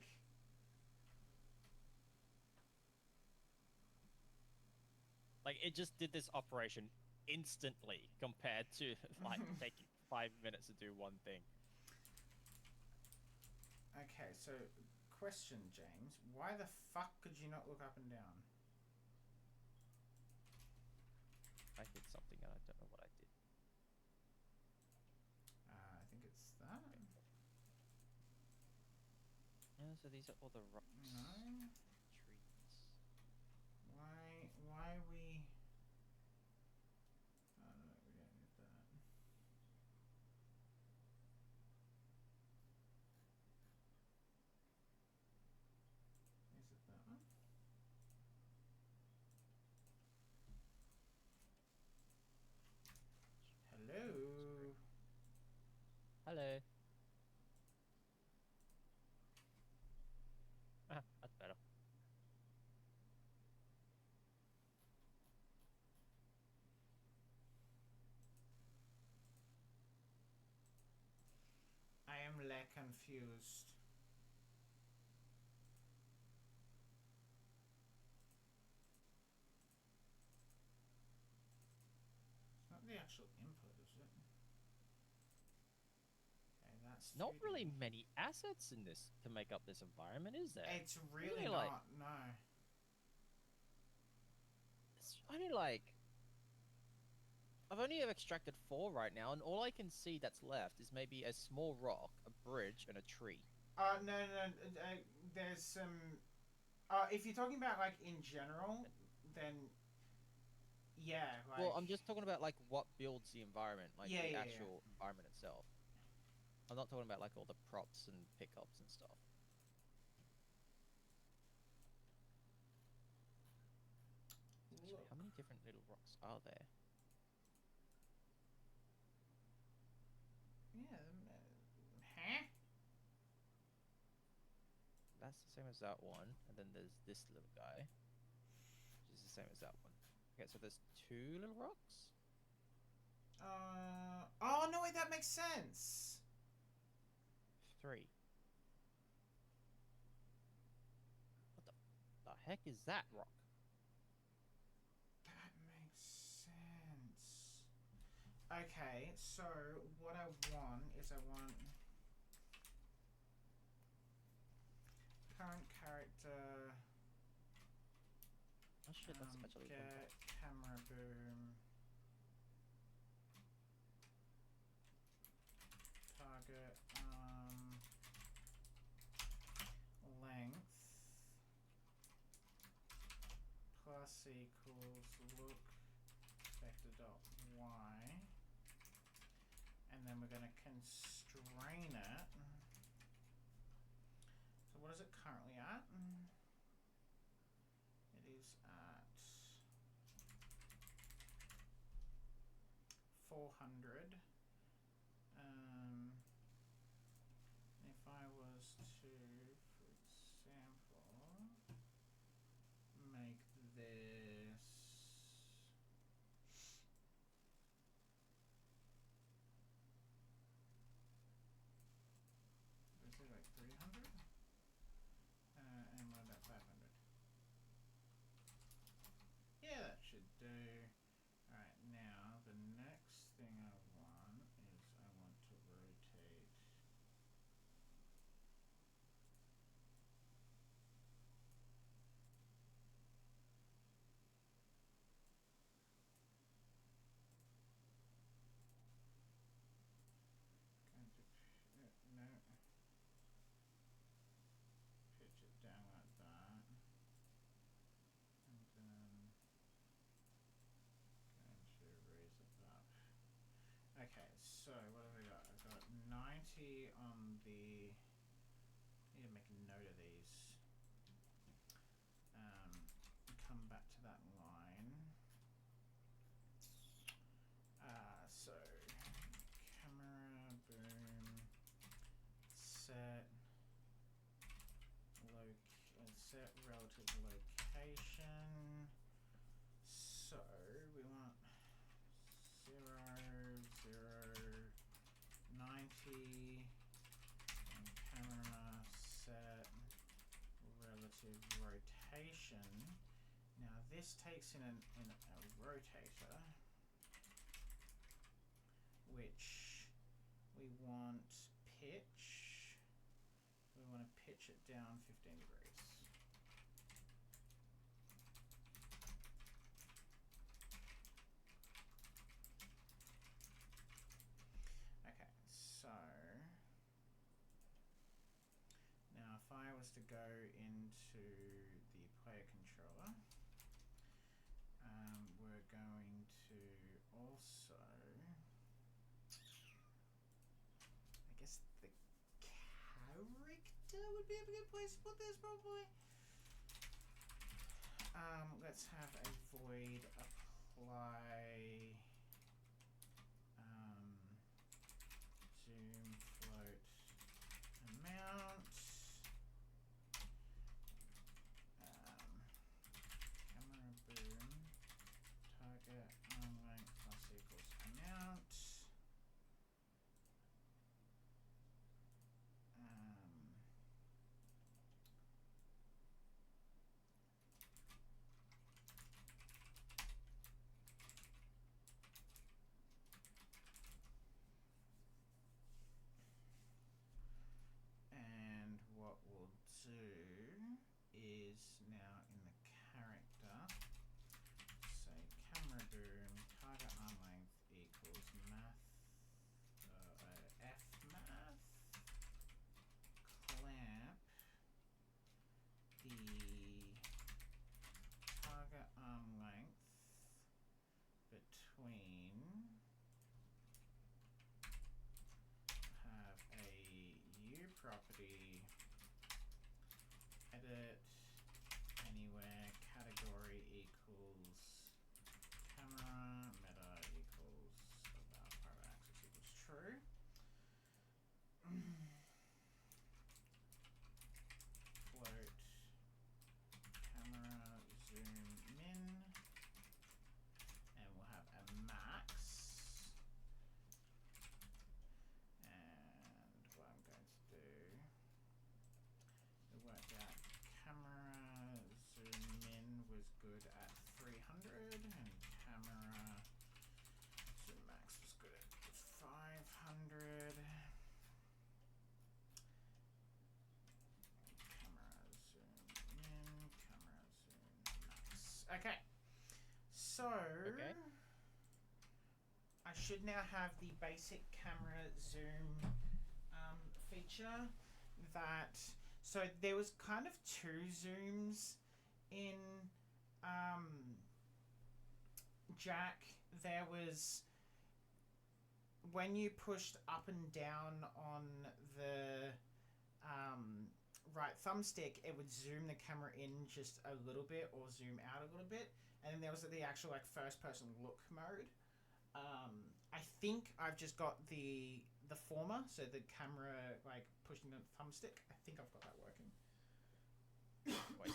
it just did this operation instantly compared to, like, taking 5 minutes to do one thing. Okay, so question, James. Why the fuck could you not look up and down? I did something and I don't know what I did. I think it's that. Yeah, so these are all the rocks. No. Trees. Why we... Oh, no, we don't need that. Is it that one? Hello? Hello. Ah, that's better. I am confused. It's not the actual input, is it? Okay, that's Not 3D. really many assets in this to make up this environment, is there? It's really Like- not, no. It's only like I've only extracted 4 right now, and all I can see that's left is maybe a small rock, a bridge, and a tree. No. There's some. If you're talking about like in general, then yeah, Well, like I'm just talking about like what builds the environment, like the yeah. actual environment itself. I'm not talking about like all the props and pickups and stuff. Actually, how Look. many different little rocks are there? Yeah. Huh? That's the same as that one, and then there's this little guy, which is the same as that one. Okay, so there's 2 little rocks. Oh no! Wait, that makes sense. 3. What the heck is that rock? That makes sense. Okay, so what I want is I want current character. Oh shit, that's actually Get camera boom. Target length plus equals look vector dot y, and then we're going to constrain it. So what is it currently at? It is at 400. If I was to, for example, make this is it like 300? And what about 500? Yeah, that should do. Alright, now the next thing I want is I want to rotate. Going to no, pitch it down like that, and then going to raise it up. Okay, so what have I got? I've got 90 on the. I need to make a note of these. Come back to that line. So camera boom set set relative location. So we want 0, 0, 90, and camera set relative rotation. Now this takes in a rotator, which we want pitch. We want to pitch it down 15 degrees. Okay, so now if I was to go into the player controller, we're going to also, I guess the character would be a good place to put this probably. Let's have a void apply zoom float amount. Camera boom target arm length plus equals amount. was good at 300, and camera zoom max was good at 500. Camera zoom in, camera zoom max. Okay, so I should now have the basic camera zoom feature that. So there was kind of two zooms in Jack. There was when you pushed up and down on the right thumbstick, it would zoom the camera in just a little bit or zoom out a little bit, and then there was the actual like first person look mode. I think I've just got the former, so the camera like pushing the thumbstick. I think I've got that working. Wait.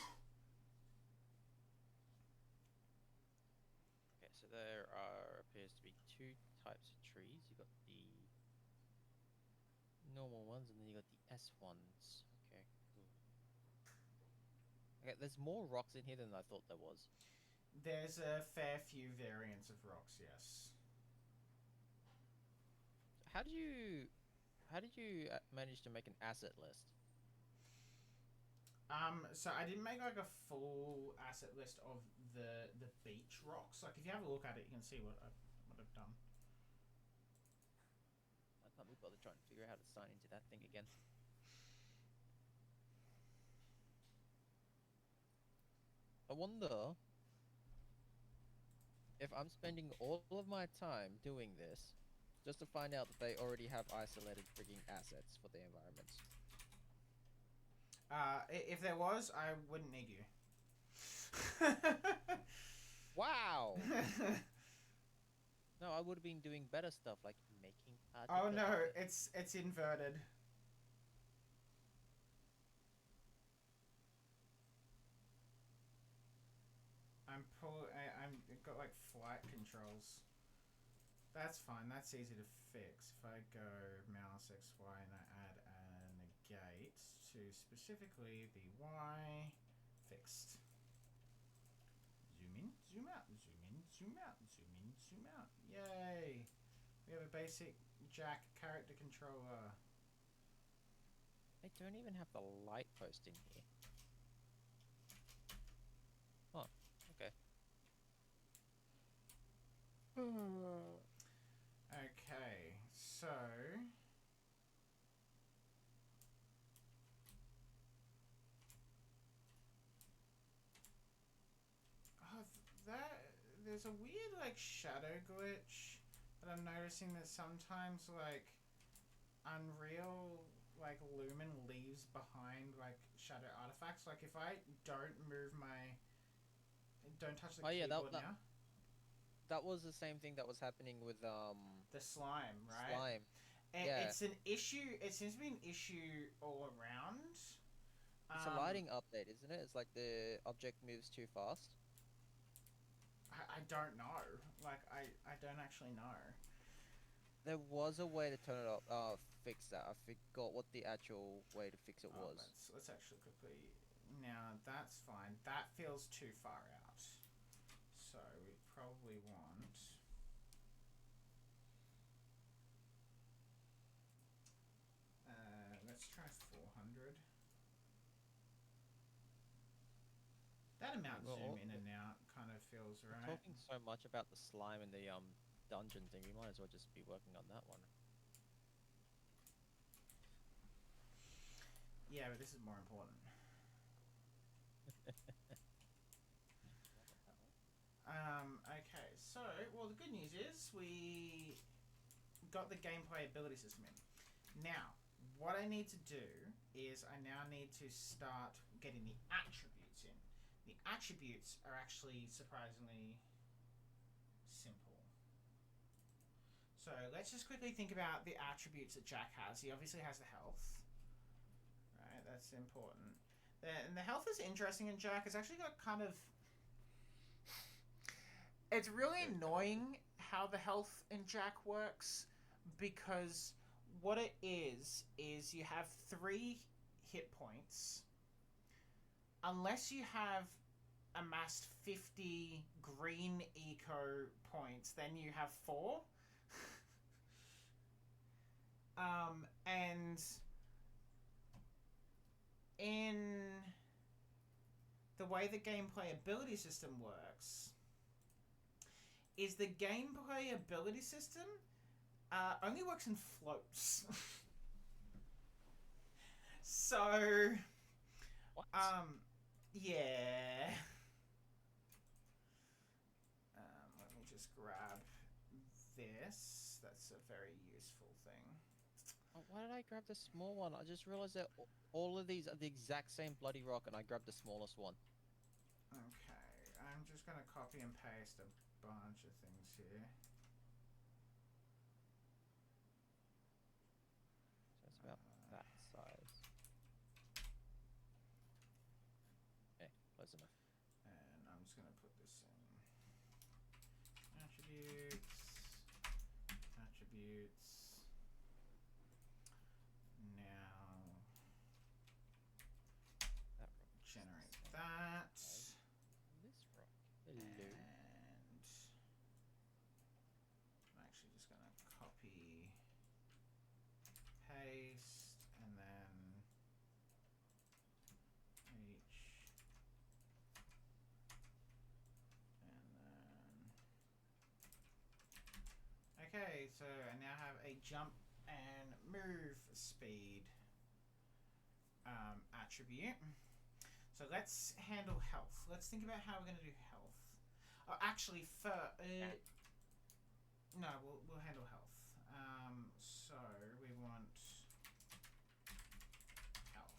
Okay, so there appears to be two types of trees. You got the normal ones, and then you got the S ones. Okay, cool. Okay, there's more rocks in here than I thought there was. There's a fair few variants of rocks, yes. How did you manage to make an asset list? So I didn't make like a full asset list of the beach rocks. Like if you have a look at it, you can see what I've done. I can't be bothered trying to figure out how to sign into that thing again. I wonder if I'm spending all of my time doing this just to find out that they already have isolated frigging assets for the environments. If there was, I wouldn't need you. Wow! No, I would have been doing better stuff like making Oh no, it's inverted. I'm got like flight controls. That's fine. That's easy to fix. If I go mouse X Y and I add a negate to specifically the Y, fixed. Zoom in, zoom out, zoom in, zoom out, zoom in, zoom out. Yay! We have a basic Jack character controller. They don't even have the light post in here. Oh, okay. Okay, so there's a weird like shadow glitch that I'm noticing that sometimes like Unreal like Lumen leaves behind like shadow artifacts. Like if I don't touch the keyboard now. That was the same thing that was happening with the slime, right? Slime. Yeah. It's an issue. It seems to be an issue all around. It's a lighting update, isn't it? It's like the object moves too fast. I don't know. Like I don't actually know. There was a way to turn it up, fix that. I forgot what the actual way to fix it was. Let's actually quickly. Now that's fine. That feels too far out. So we probably want. Let's try 400. That amount zoom in and out kind of feels right. We're talking so much about the slime and the dungeon thing, we might as well just be working on that one. Yeah, but this is more important. Okay, so, well, the good news is we got the gameplay ability system in. Now, what I need to do is I now need to start getting the attributes in. The attributes are actually surprisingly simple. So let's just quickly think about the attributes that Jack has. He obviously has the health. Right, that's important. And the health is interesting in Jack. It's actually got kind of... It's really annoying how the health in Jack works, because what it is you have 3 hit points. Unless you have amassed 50 green eco points, then you have 4. And in the way the gameplay ability system works, is the gameplay ability system only works in floats. So, What? yeah. Let me just grab this. That's a very useful thing. Oh, why did I grab the small one? I just realized that all of these are the exact same bloody rock, and I grabbed the smallest one. Okay, I'm just gonna copy and paste a bunch of things here. So it's about that size. Okay, close enough. And I'm just gonna put this in attributes, attributes. Now That rock. generate that. This rock. Hello. And I'm actually just gonna copy, paste, and then each, and then okay. So I now have a jump and move speed attribute. So let's handle health. Let's think about how we're gonna do health. Oh, actually, no, we'll handle health. So we want health.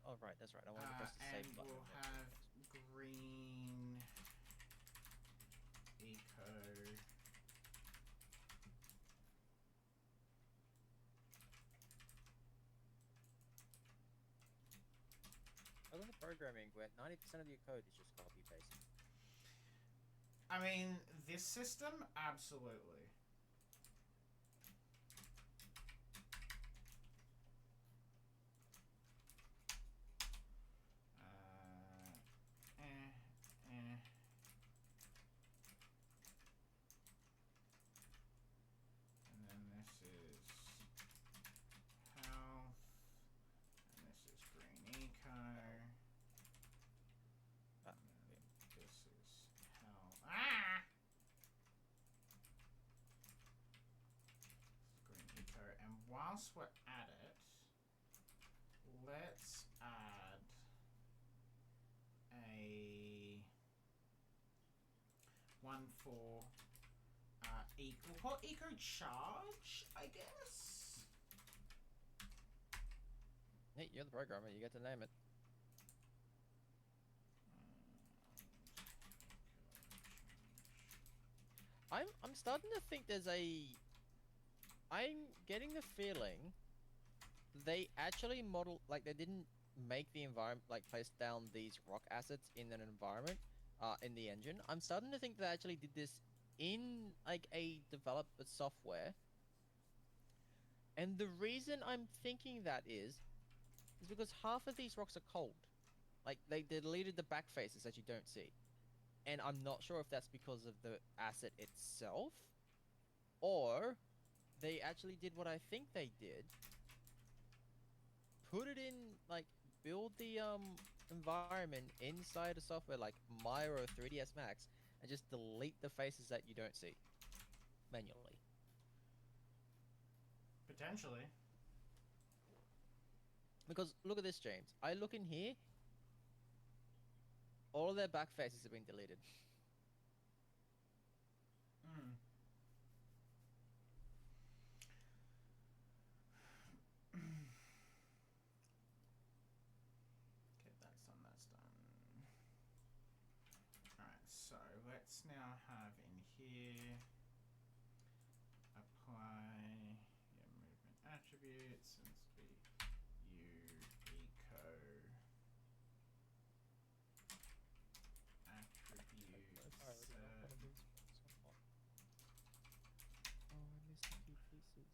Oh, right, that's right. I wanted to press the And save button. we'll have green eco. I love the programming where 90% of your code is just copy paste. I mean, this system, absolutely. And then this is health. And this is green eco. Ah, This is health. Ah! Green eco. And whilst we're at it, let's add a one for we'll call it Ecocharge, I guess. Hey, you're the programmer. You get to name it. I'm starting to think there's a. I'm getting the feeling they actually model like they didn't make the environment like place down these rock assets in an environment in the engine. I'm starting to think they actually did this in like a developer software. And the reason I'm thinking that is because half of these rocks are cold. Like they deleted the back faces that you don't see. And I'm not sure if that's because of the asset itself or they actually did what I think they did. Put it in like build the environment inside a software like Maya or 3ds Max and just delete the faces that you don't see manually. Potentially. Because look at this, James. I look in here, all of their back faces have been deleted. Mm. Okay, that's done, that's done. Alright, so let's now have in here apply movement attributes and it's be eco attributes. Oh, I missed a few pieces.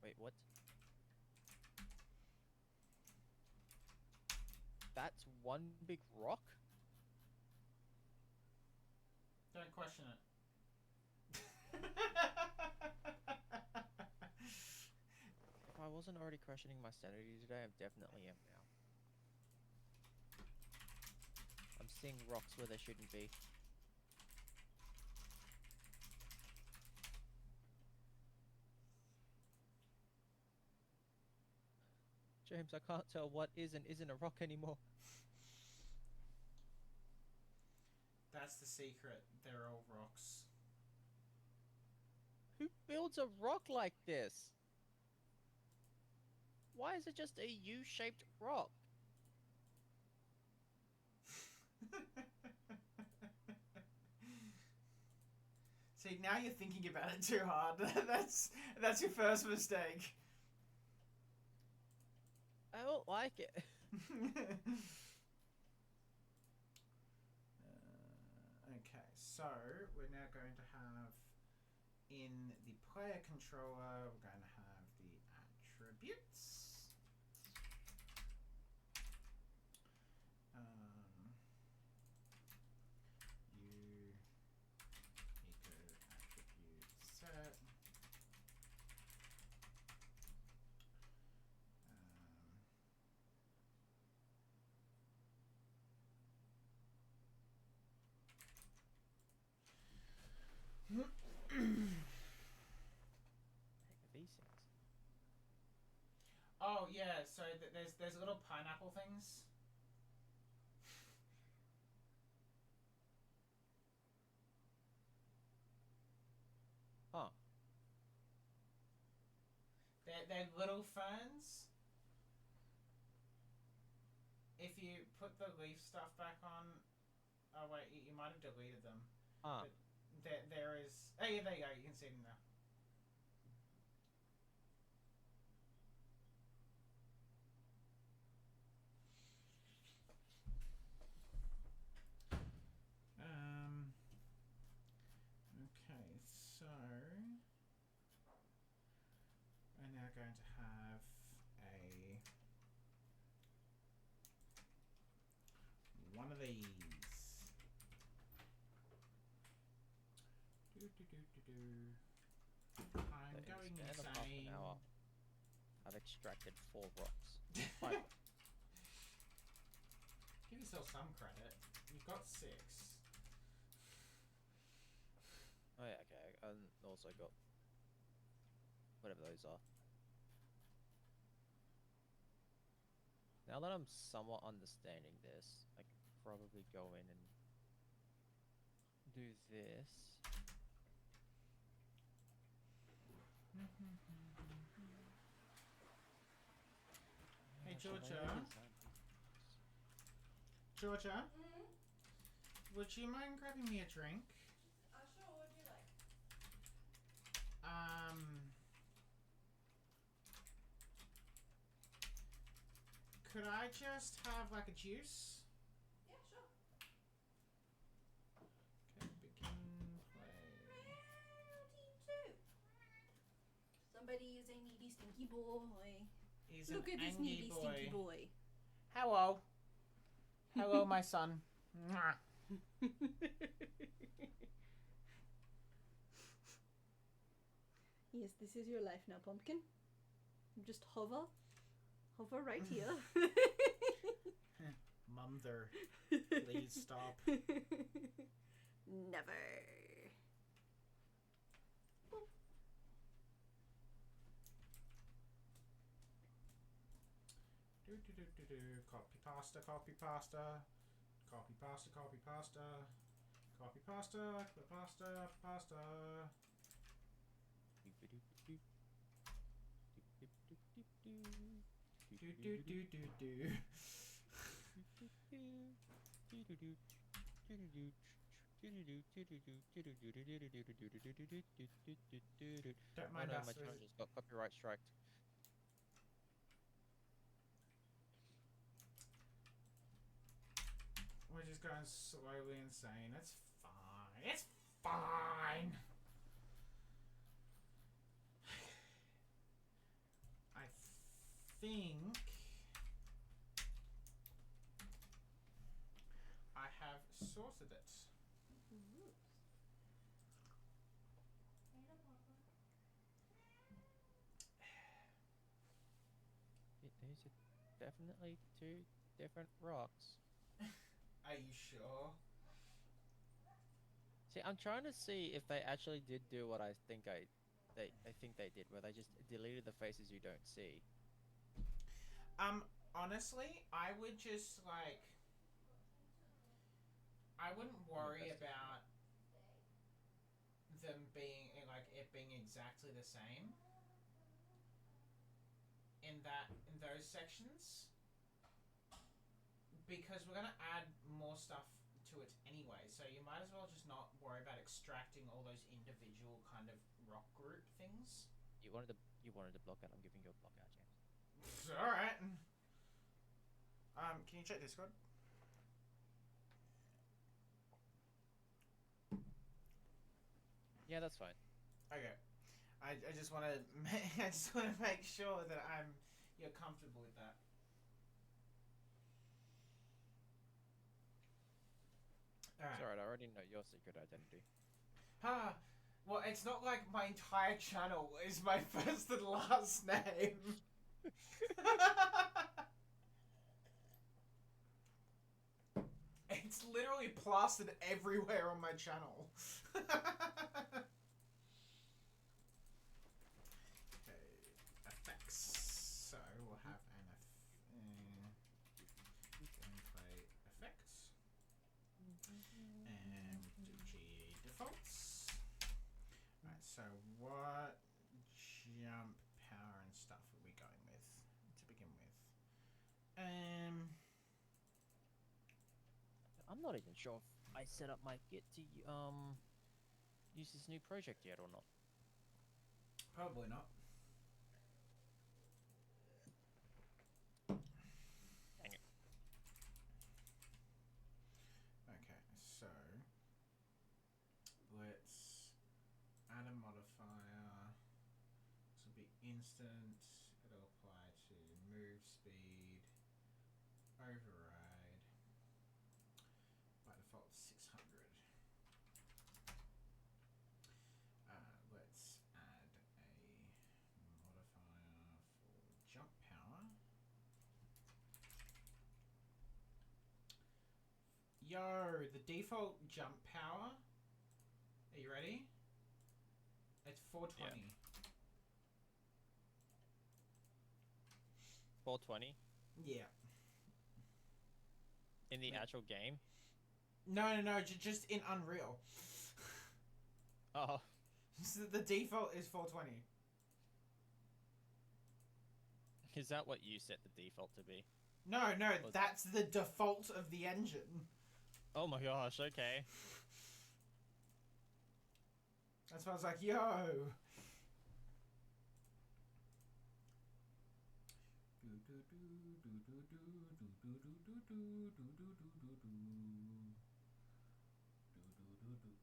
Wait, what? that's one big rock? Don't question it. If I wasn't already questioning my sanity today, I definitely am now. I'm seeing rocks where they shouldn't be. James, I can't tell what is and isn't a rock anymore. That's the secret. They're all rocks. Who builds a rock like this? Why is it just a U-shaped rock? See, now you're thinking about it too hard. That's your first mistake. I don't like it. Okay, so we're now going to have in the player controller, we're going to have the attributes. U eco attribute set. Heck are these things? Oh yeah, so there's little pineapple things. Huh. They're little ferns. If you put the leaf stuff back on, oh wait, you might have deleted them. Ah. But there is. Oh yeah, there you go. You can see them now. Okay, so we're now going to have one of these. I'm going insane. I've extracted 4 rocks. 5. Give yourself some credit. You've got 6. Oh yeah, okay. And also got whatever those are. Now that I'm somewhat understanding this, I could probably go in and do this. Hey Georgia. Georgia? Would you mind grabbing me a drink? Sure, what would you like? Could I just have like a juice? Yeah, sure. Okay, begin play. Rowdy 2. Somebody is a needy, stinky boy. He's Look an at this angry needy, boy. stinky boy. Hello. Hello, my son. Mwah. Yes, this is your life now, Pumpkin. Just hover. Hover right here. Mother, please stop. Never. Boop. Copy pasta, copy pasta. Copy pasta, copy pasta. Copy pasta, pasta, pasta. Do do do do do. Don't mind no, us. my channel just got copyright striked. We're just going slowly insane. It's fine. It's fine. I think sorted it. Ooh. These are definitely two different rocks. Are you sure? See, I'm trying to see if they actually did do what I think I think they did, where they just deleted the faces you don't see. Honestly, I would just like. I wouldn't worry about them being like it being exactly the same in those sections because we're gonna add more stuff to it anyway. So you might as well just not worry about extracting all those individual kind of rock group things. You wanted to block out. I'm giving you a block out, James. All right. Can you check Discord? Yeah, that's fine. Okay. I just want to I just want to make sure that you're comfortable with that. All right. It's alright. I already know your secret identity. Huh. Well, it's not like my entire channel is my first and last name. It's literally plastered everywhere on my channel. Okay, effects. So we'll have an gameplay effects. And do G defaults. Alright, so what jump power and stuff are we going with to begin with? I'm not even sure if I set up my Git to use this new project yet or not. Probably not. Dang it. Okay, so let's add a modifier. This will be instant. It'll apply to move speed, override. By default, 600. Let's add a modifier for jump power. Yo, the default jump power. Are you ready? It's 420. Yeah. 420 Yeah. in the actual game. No, just in Unreal. Oh. The default is 420. Is that what you set the default to be? No, that's the default of the engine. Oh my gosh, okay. That's why I was like, yo.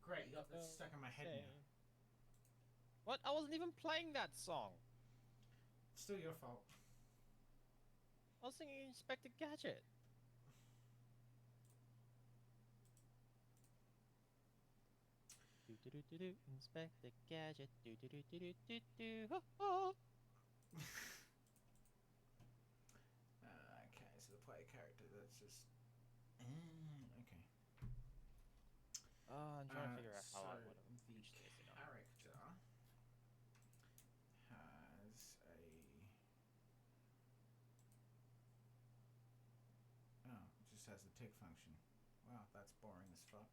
Great, you got that stuck in my head now. What? I wasn't even playing that song. It's still your fault. I was singing Inspector Gadget. Inspector Gadget. Okay, so the player character, that's just... okay. Oh, I'm trying to figure out how I so want to the push this in. character has a... Oh, it just has the tick function. Wow, that's boring as fuck.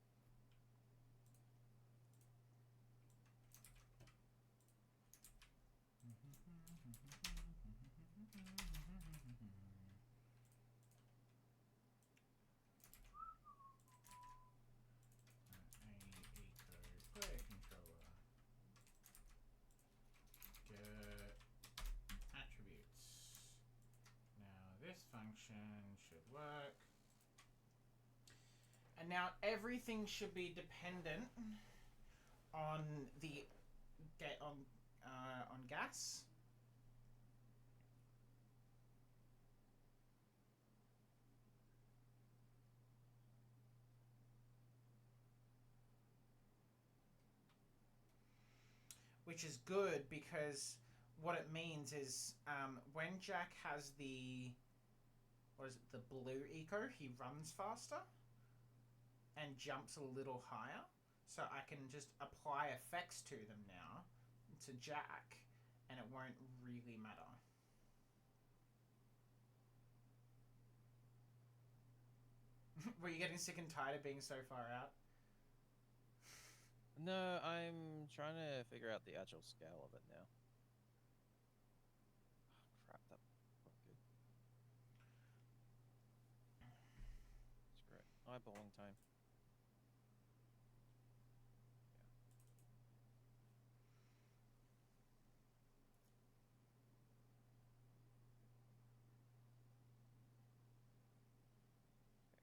Player controller. Get attributes. Now this function should work. And now everything should be dependent on the on gas. which is good because what it means is when Jack has the blue eco, he runs faster and jumps a little higher, so I can just apply effects to them now to Jack, and it won't really matter. Were you getting sick and tired of being so far out? No, I'm trying to figure out the actual scale of it now. Oh, crap, that wasn't good. Screw it. Eyeballing time.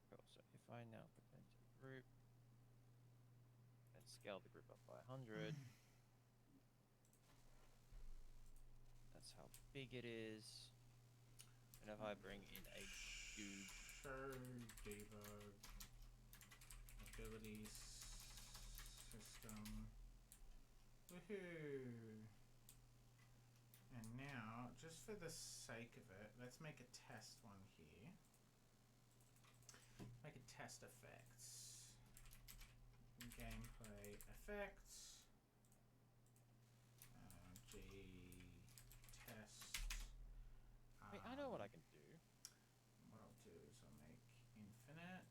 Okay, cool. So if I now put that into the group and scale the group up by 100, that's how big it is. And if I bring in a dude, Show debug abilities system. Woohoo! And now, just for the sake of it, let's make a test one here. Make a test effects. Gameplay effects. G test. wait, I know what I can do. What I'll do is I'll make infinite,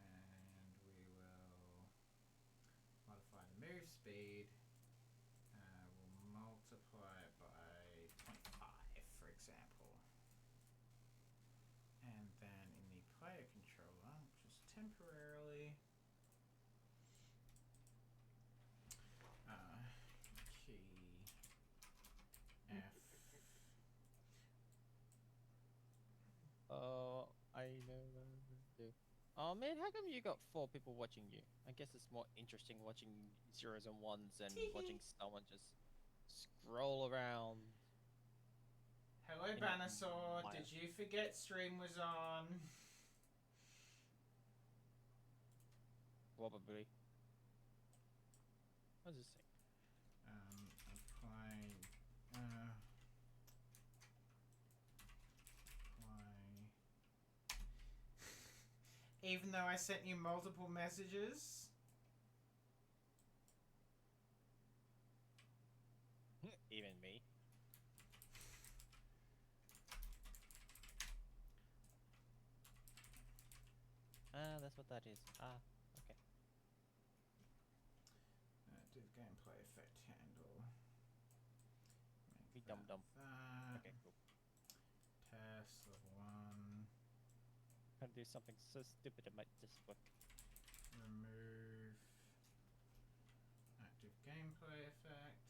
and we will modify the move speed. We'll multiply it by 0.5, for example. And then in the player controller, just temporarily, key F. Oh, I know what I'm gonna do. Oh man, how come you got 4 people watching you? I guess it's more interesting watching zeros and ones than watching someone just scroll around. Hello, In Banasaur. Maya. Did you forget stream was on? Probably. What does this say? Apply. Even though I sent you multiple messages. Even me. Ah, that's what that is. Ah, okay. Do gameplay effect handle. Be dumb. That. Okay, cool. Test level 1. Trying to do something so stupid it might just work. Remove active gameplay effect.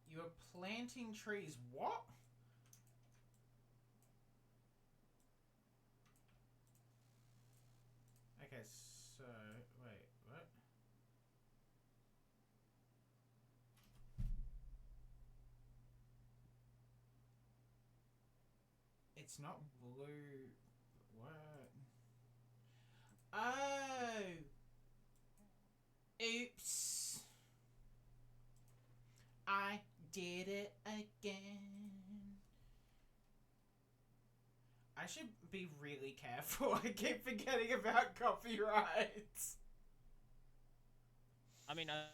You're planting trees. What? Okay, so wait, what? It's not blue. What? Oh! Oops. I did it again. I should be really careful. I keep forgetting about copyrights. I mean, I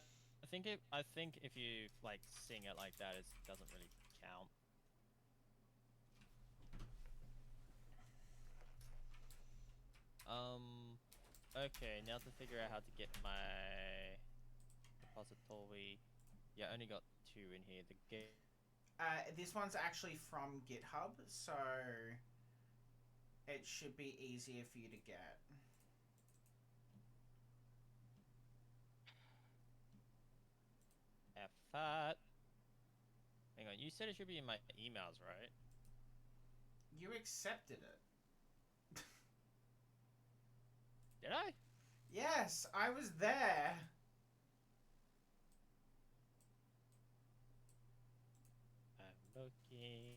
think if you like sing it like that, it doesn't really count. Okay, now to figure out how to get my repository. Yeah, I only got 2 in here. The game. This one's actually from GitHub, so it should be easier for you to get. Fat. Hang on, you said it should be in my emails, right? You accepted it. Did I? Yes, I was there. I'm looking.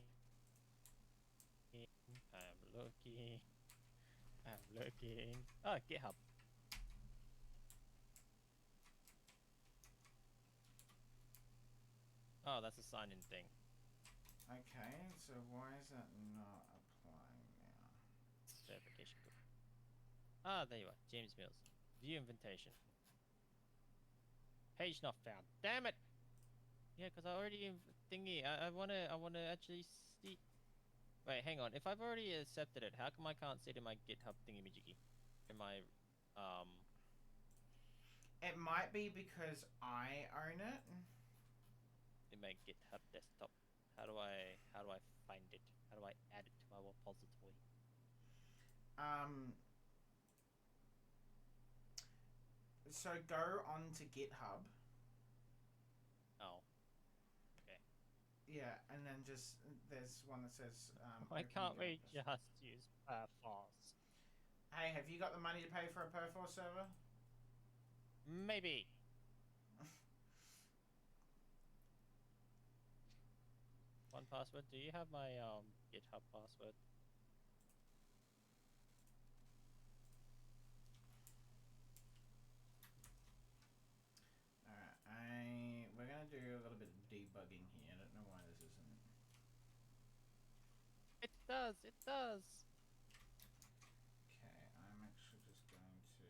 I'm looking. Oh, GitHub. Oh, that's a sign-in thing. Okay, so why is that not applying now? Verification code. Ah, there you are. James Mills. View invitation. Page not found. Damn it! Yeah, because I already thingy. I wanna actually see. Wait, hang on. If I've already accepted it, how come I can't see it in my GitHub thingy-majiggy? In my It might be because I own it. in my GitHub desktop. How do I find it? How do I add it to my repository? Um, so go on to GitHub. Oh, okay. Yeah, and then just there's one that says Why open can't GitHub we desktop. just use Perforce? Hey, have you got the money to pay for a Perforce server? Maybe. One password. Do you have my GitHub password? Alright, we're gonna do a little bit of debugging here. I don't know why this isn't. It does. It does. Okay, I'm actually just going to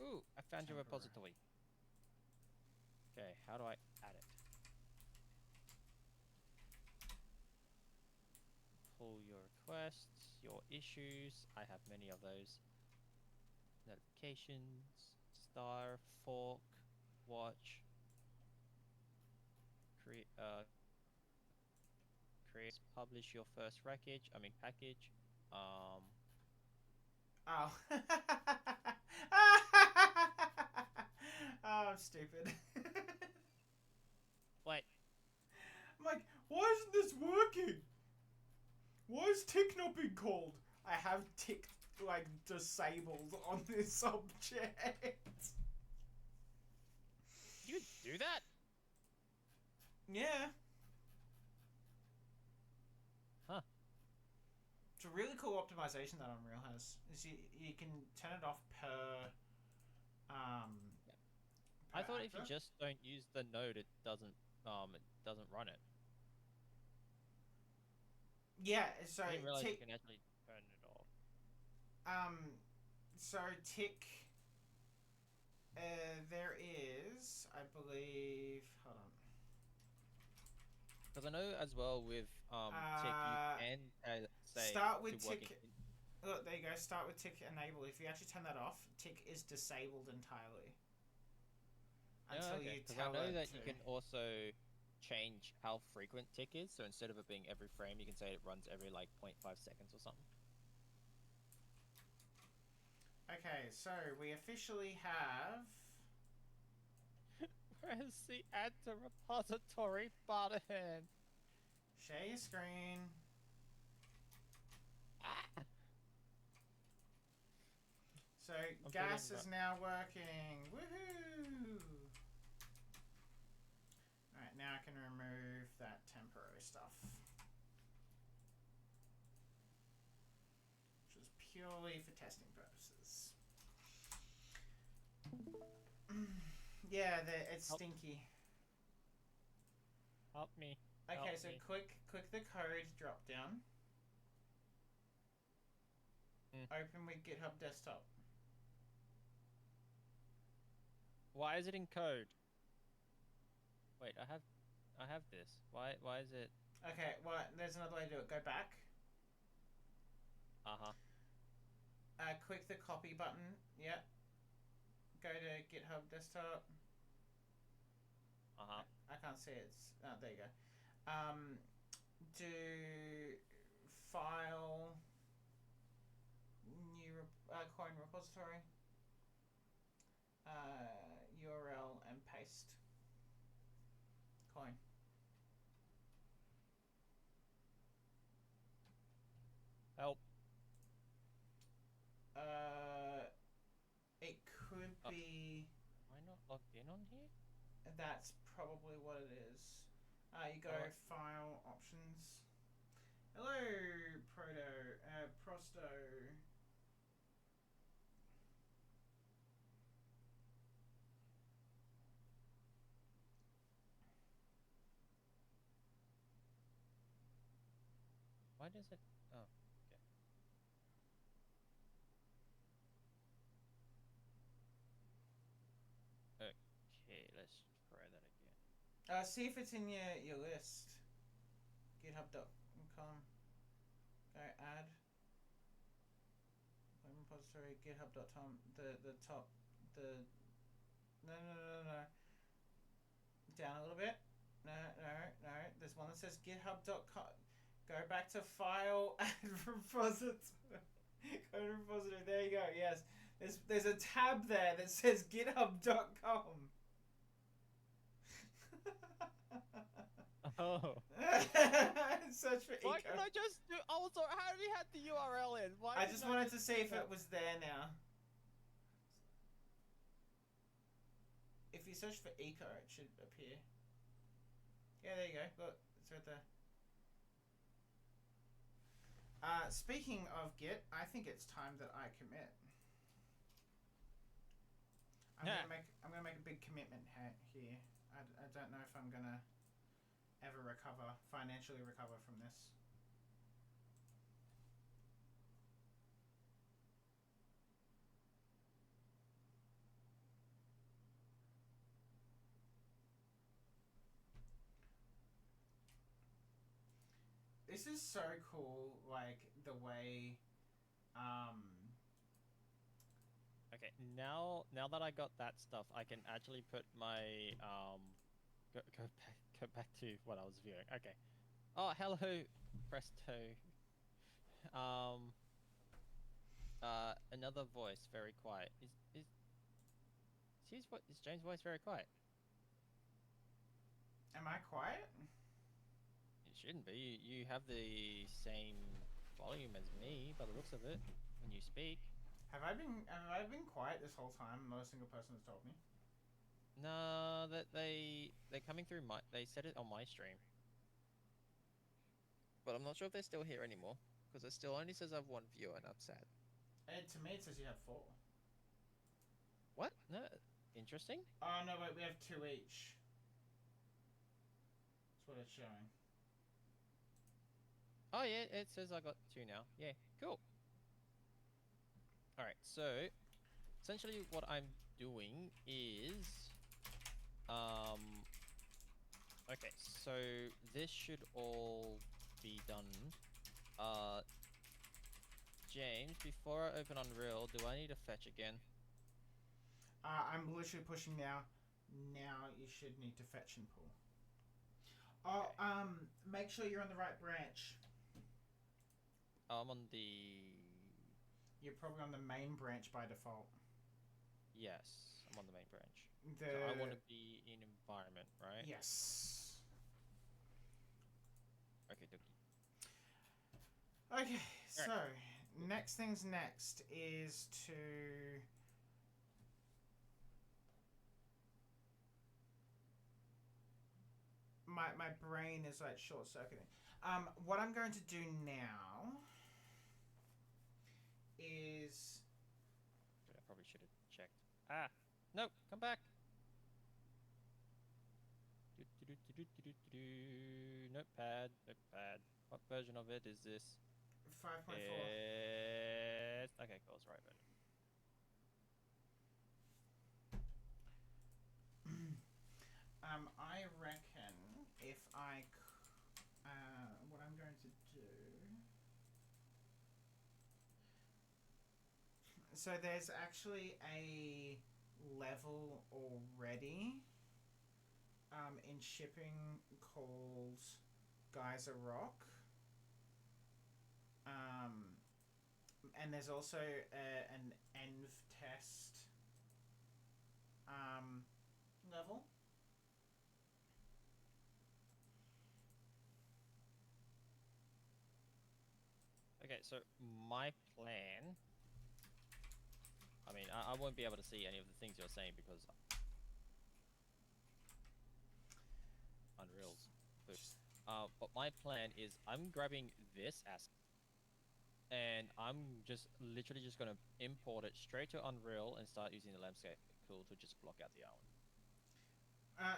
Ooh, I found your temporary. repository. Okay, how do I add it? Pull your requests, your issues. I have many of those. Notifications, star, fork, watch, create, publish your first package. Oh. Oh, I'm stupid. Wait, I'm like, why isn't this working? Why is tick not being called? I have tick, like, disabled on this object. you do that? Yeah. Huh. It's a really cool optimization that Unreal has. Is you can turn it off per um Yeah. per I thought if you actor. just don't use the node, it doesn't run it. Yeah, so I didn't realize you tick can actually turn it off. um so tick there is, I believe, hold on. Because I know as well with tick you can say Start to with working tick. Look, there you go. Start with tick enable. If you actually turn that off, tick is disabled entirely Yeah, until okay. you Because I tell know it that to. you can also change how frequent tick is. So instead of it being every frame, you can say it runs every like 0.5 seconds or something. Okay, so we officially have. Where's the add to repository button? Share your screen. Ah! So I'm gas feeling is now working. Woohoo! Alright, now I can remove that temporary stuff. Which is purely for testing purposes. Yeah, it's Help. stinky. Help me. Okay, Help so me. click the code drop down. Mm. Open with GitHub desktop. Why is it in code? Wait, I have this. Why is it? Okay, well, there's another way to do it. Go back. Uh-huh. Click the copy button. Yep. Go to GitHub desktop. Uh-huh. I can't see it. There you go. Do file new coin repository. URL and paste coin. Help. It could be. Am I not logged in on here? That's probably what it is. You go file options. Hello, Prosto. Why does it? Oh, okay. Okay, let's try that again. See if it's in your list. GitHub.com. Go add. Repository, GitHub.com. The top. The. No. Down a little bit. No. There's one that says GitHub.com. Go back to file and repository. Go to repository. There you go. Yes. There's a tab there that says GitHub.com. Oh. Search for Why eco. can I just do? Oh, sorry. I already had the URL in. Why? I just wanted to see if it was there now. If you search for eco, it should appear. Yeah, there you go. Look, it's right there. Speaking of Git, I think it's time that I commit. I'm gonna make a big commitment here. I don't know if I'm gonna ever financially recover from this. This is so cool, like the way Okay, now that I got that stuff, I can actually put my go back to what I was viewing. Okay. Oh, hello, presto. Another voice, very quiet. Is James' voice very quiet? Am I quiet? It shouldn't be. You have the same volume as me, by the looks of it, when you speak. Have I been quiet this whole time? Not a single person has told me. No, that they're coming through my. They said it on my stream, but I'm not sure if they're still here anymore because it still only says I have one viewer, and I'm sad. To me, it says you have 4. What? No, interesting. Oh no, wait, we have 2 each. That's what it's showing. Oh yeah, it says I got 2 now. Yeah, cool. All right, so essentially what I'm doing is, okay, so this should all be done. James, before I open Unreal, do I need to fetch again? I'm literally pushing now. Now you should need to fetch and pull. Oh, Okay. make sure you're on the right branch. I'm on the... You're probably on the main branch by default. Yes, I'm on the main branch. The... So I want to be in environment, right? Yes. Okay, dokie. Okay, so next thing's next is to... My brain is like short-circuiting. What I'm going to do now is... I probably should have checked. Ah, no, come back. Notepad. What version of it is this? 5.4. Yes. Okay, cool. It's the right version. I reckon if what I'm going to do... So there's actually a level already in shipping called Geyser Rock. And there's also an env test level. Okay, so my plan... I mean, I won't be able to see any of the things you're saying because Unreal's boost. But my plan is I'm grabbing this asset and I'm just literally just going to import it straight to Unreal and start using the landscape tool to just block out the island.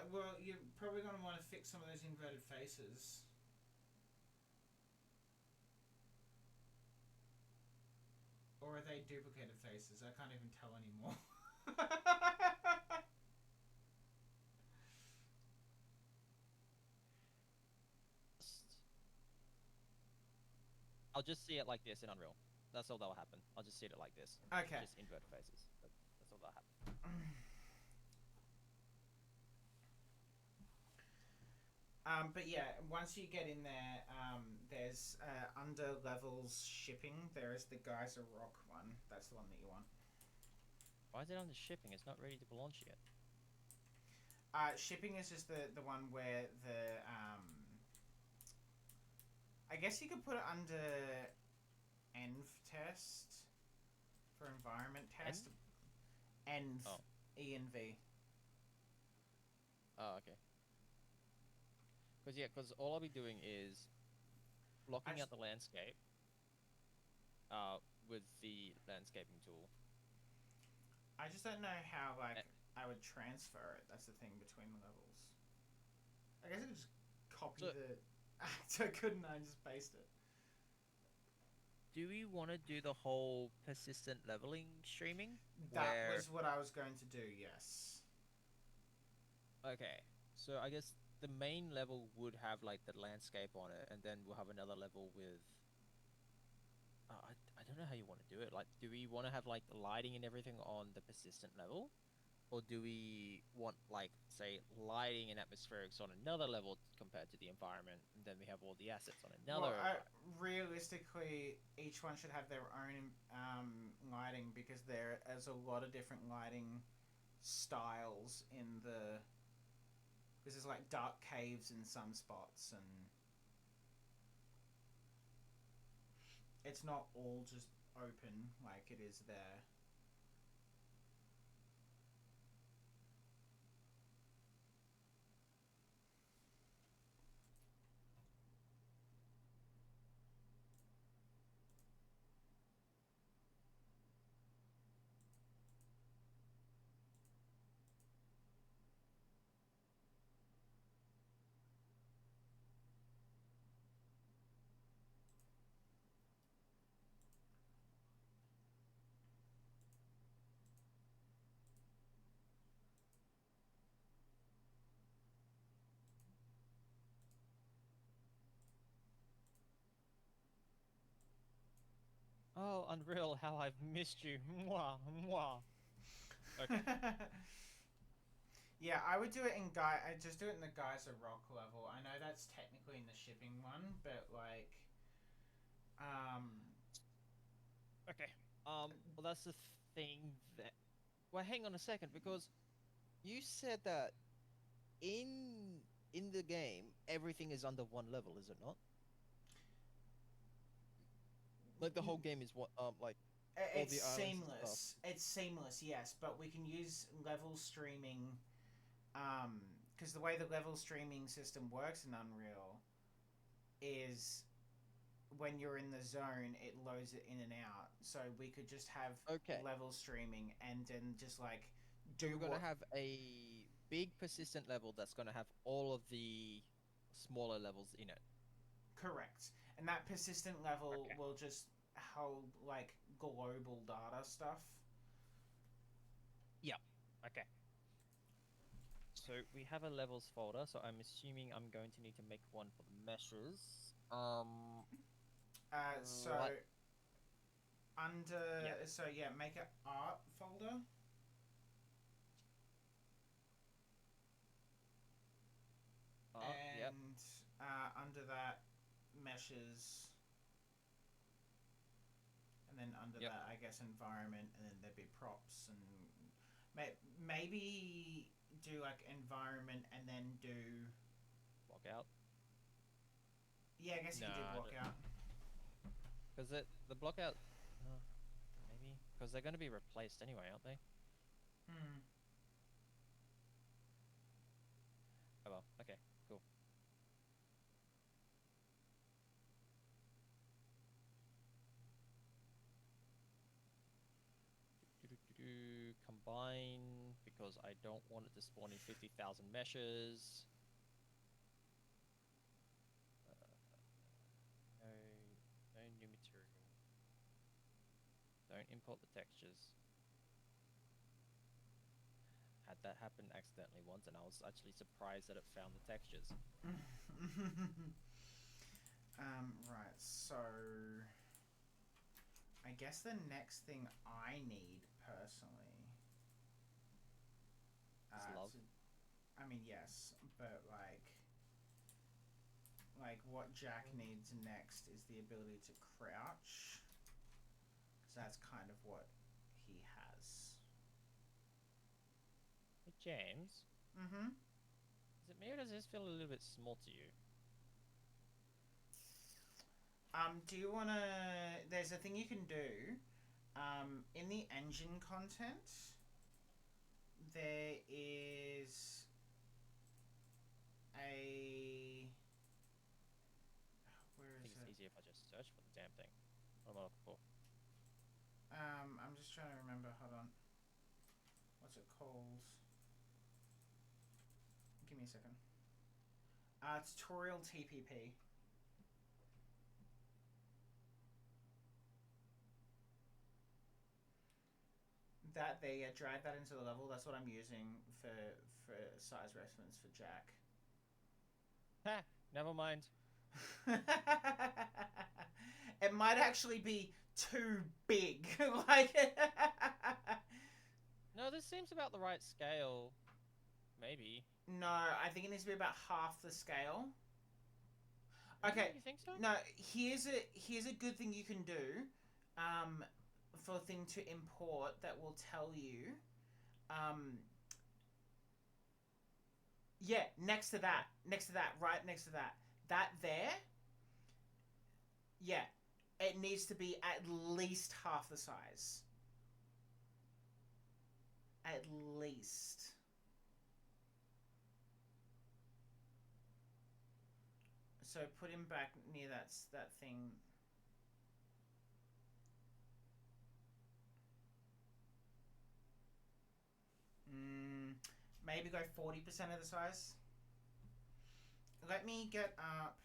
Well, you're probably going to want to fix some of those inverted faces. Or are they duplicated faces? I can't even tell anymore. I'll just see it like this in Unreal. That's all that'll happen. I'll just see it like this. Okay. Just inverted faces. That's all that'll happen. But yeah, once you get in there, there's under levels shipping. There is the Geyser Rock one. That's the one that you want. Why is it under shipping? It's not ready to launch yet. Shipping is just the one where the I guess you could put it under env test for environment test. Env. Oh. ENV. Oh, okay. Because all I'll be doing is blocking out the landscape with the landscaping tool. I just don't know how I would transfer it. That's the thing between the levels. I guess I could just copy the actor, couldn't I? Just paste it. Do we want to do the whole persistent leveling streaming? That was what I was going to do, yes. Okay, so I guess the main level would have like the landscape on it, and then we'll have another level with... I don't know how you want to do it. Like, do we want to have like the lighting and everything on the persistent level? Or do we want, like, say, lighting and atmospherics on another level compared to the environment, and then we have all the assets on another? Well, realistically, each one should have their own lighting, because there's a lot of different lighting styles in the... Because there's, like, dark caves in some spots, and... It's not all just open like it is there. Oh, Unreal, how I've missed you. Mwah, mwah. Okay. Yeah, I would do it in just do it in the Geyser Rock level. I know that's technically in the shipping one, but like, Okay. Well, that's the thing that... Well, hang on a second, because you said that in the game everything is under one level, is it not? Like the whole game is what like all it's the islands and seamless. stuff. It's seamless, yes, but we can use level streaming, because the way the level streaming system works in Unreal is when you're in the zone, it loads it in and out. So we could just have level streaming and then just like do. We're gonna have a big persistent level that's gonna have all of the smaller levels in it. Correct, and that persistent level will just hold like global data stuff. Yeah. Okay. So we have a levels folder, so I'm assuming I'm going to need to make one for the meshes. So under make an art folder. And under that, meshes, and then under that, I guess, environment, and then there'd be props, and maybe do like environment and then do block out. Yeah, I guess you could do block out. Because the block out, maybe, because they're going to be replaced anyway, aren't they? Oh well, okay, cool. Combine, because I don't want it to spawn in 50,000 meshes. No new material. Don't caught the textures. Had that happen accidentally once, and I was actually surprised that it found the textures. Right, so I guess the next thing I need personally. Is love. I mean, yes, but like what Jack needs next is the ability to crouch, because that's kind of what he has. Hey, James. Mm-hmm. Is it me or does this feel a little bit small to you? Do you wanna? There's a thing you can do. In the engine content, there is a. Where I is think it's it? easier if I just search for the damn thing. What am I looking for? I'm just trying to remember. Hold on. What's it called? Give me a second. Tutorial TPP. That there, yeah, drag that into the level. That's what I'm using for size reference for Jack. Ha! Never mind. It might actually be too big. Like, No, this seems about the right scale. Maybe. no, I think it needs to be about half the scale. Really? Okay, You think so? no. Here's a good thing you can do, for a thing to import that will tell you, yeah, next to that, right next to that there, yeah, it needs to be at least half the size. At least. So put him back near that thing. Maybe go 40% of the size. Let me get up.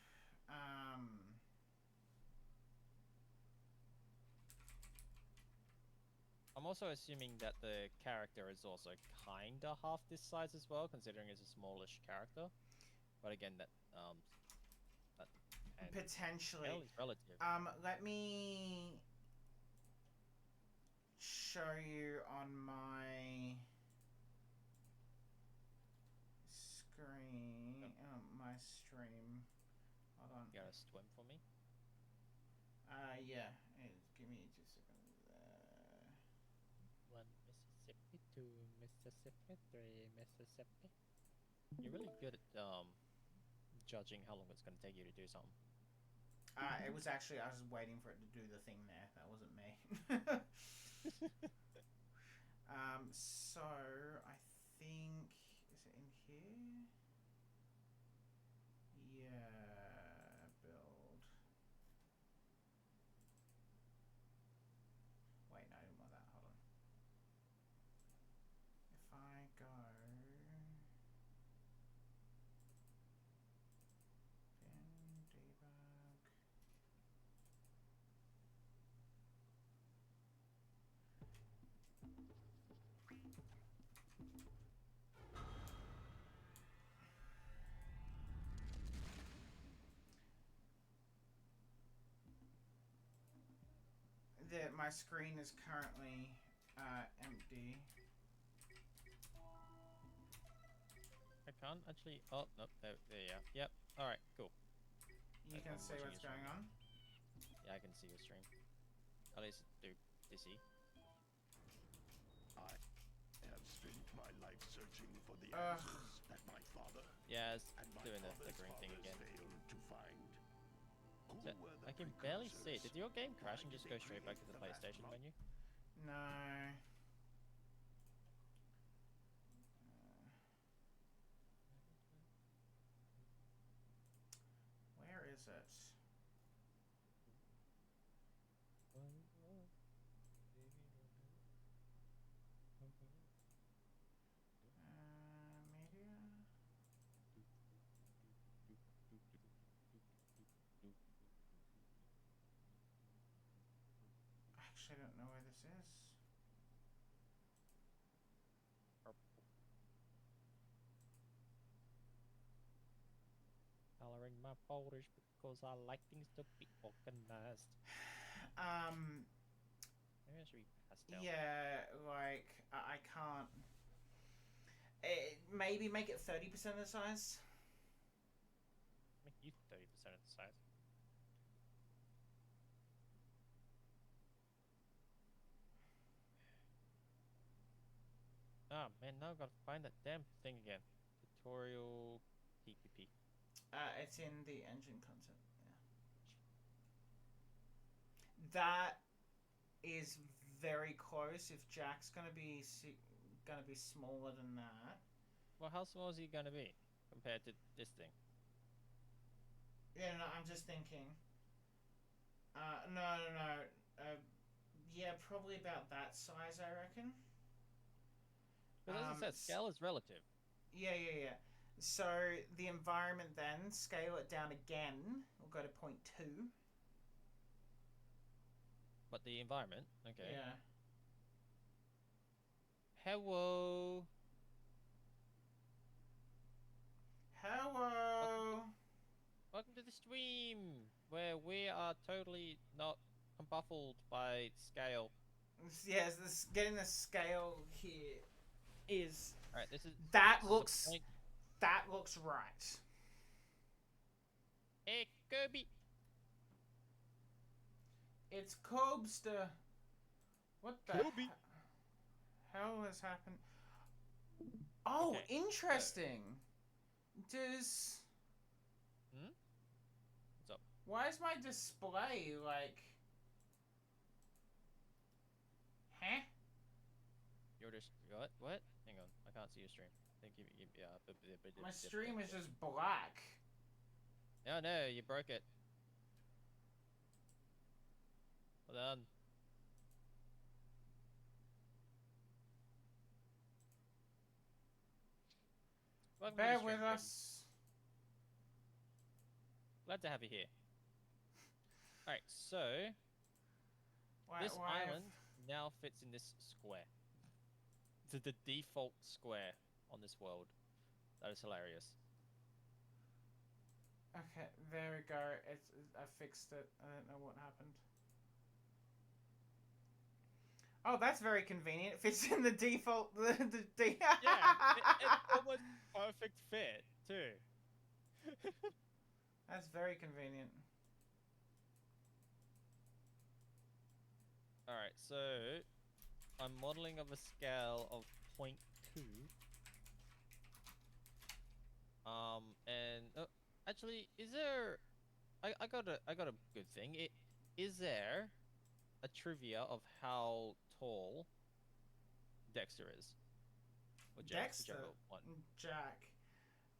I'm also assuming that the character is also kinda half this size as well, considering it's a smallish character. But again, that and Potentially. scale is relative. Let me show you on my screen. Yep. My stream. Hold on. You gotta swim for me. Yeah. Give me just a second. 1 Mississippi, 2 Mississippi, 3 Mississippi. You're really good at judging how long it's gonna take you to do something. It was actually, I was waiting for it to do the thing there. That wasn't me. So I think, is it in here? Yeah, build. Wait, no, I didn't want that. Hold on. If I go bin debug. My screen is currently empty. I can't actually. Oh no, there you are. Yep. All right, cool. You can see what's going on. Yeah, I can see your stream. At least do dizzy. I have spent my life searching for the answers that my father Yeah, it's and my doing the father's flickering thing fathers again. failed to find. Who So, were the I can barely see it. precursors? Did your game crash Why and did just they go straight back to create the the vast PlayStation mo- menu? No. Where is it? Media? actually don't know where this is. Coloring my folders because I like things to be organized. Maybe I should be pastel. Yeah, like I can't. Maybe make it 30% of the size. Make you 30% of the size. Ah, man, now I've got to find that damn thing again. Tutorial TPP. It's in the engine content. Yeah. That is very close. If Jack's gonna be smaller than that. Well, how small is he gonna be compared to this thing? Yeah, no, I'm just thinking. No. Yeah, probably about that size, I reckon. Because as I said, scale is relative. Yeah. So the environment then, scale it down again. We'll go to 0.2. But the environment, okay. Yeah. Hello. Welcome to the stream, where we are totally not combuffled by scale. Yes, getting the scale here is. Alright, this is. That this looks. Is that looks right. Hey, Kirby. It's Cobster. What the hell has happened? Oh, Okay, interesting. Does. What's up? Why is my display like? Huh? You're just what? Hang on, I can't see your stream. My stream is just black. No, no, you broke it. Well done. Welcome to the Bear stream, with Kirby. us. Glad to have you here. Alright, so this island now fits in this square. It's the default square on this world. That is hilarious. Okay, there we go. I fixed it. I don't know what happened. Oh, that's very convenient. It fits in the default. Yeah, it's almost perfect fit too. That's very convenient. Alright, so I'm modeling of a scale of 0.2. And actually, is there? I got a good thing. Is there a trivia of how tall Dexter is? Or Jack, Dexter? whichever one. Jack.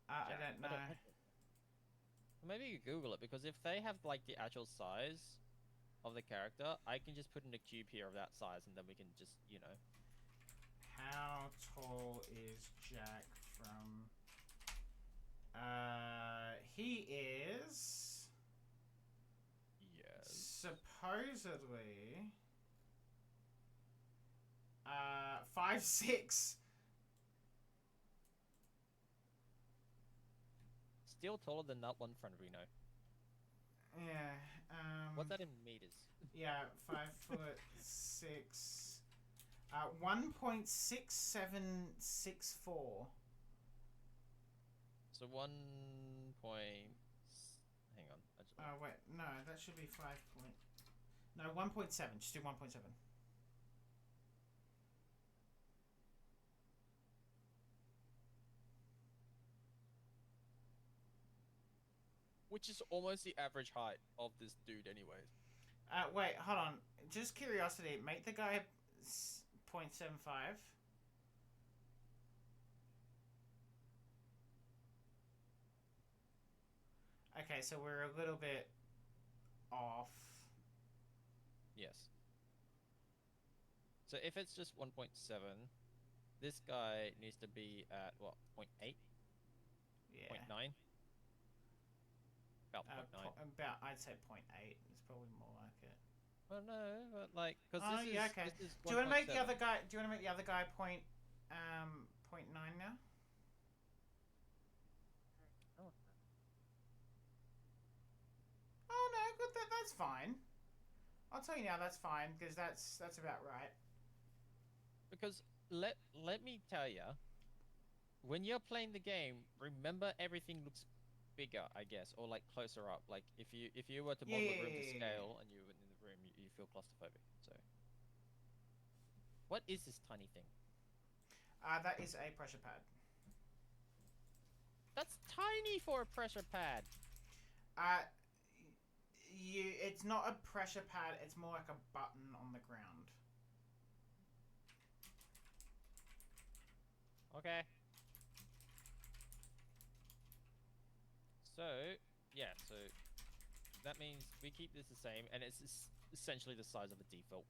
I don't know. Maybe you Google it, because if they have like the actual size of the character, I can just put in a cube here of that size, and then we can just, you know. How tall is Jack from? He is. Yes. Supposedly. 5'6". Still taller than that one front Reno. Yeah. What's that in meters? Yeah, 5'6". 1.6764. So 1 point. Hang on. Wait, no, that should be 5 point. No, 1.7. Just do 1.7. Which is almost the average height of this dude, anyways. Wait, hold on. Just curiosity. Make the guy 0.75. Okay, so we're a little bit off. Yes. So if it's just 1.7, this guy needs to be at what, 0.8? Yeah. 0.9? About 0.9. About, I'd say 0.8 is probably more like it. Well, no, but like, because Oh, yeah, okay. this is Do you want to make the 1.7. other guy? Do you want to make the other guy point nine now? Oh. Oh no, good. That's fine. I'll tell you now. That's fine because that's about right. Because let me tell you, when you're playing the game, remember everything looks bigger, I guess, or like closer up. Like if you were to Yeah, model yeah, a room to yeah, yeah. scale and you were in the room, you feel claustrophobic. So, what is this tiny thing? That is a pressure pad. That's tiny for a pressure pad. Uh, It's not a pressure pad. It's more like a button on the ground. Okay. So, yeah, so that means we keep this the same, and it's essentially the size of a default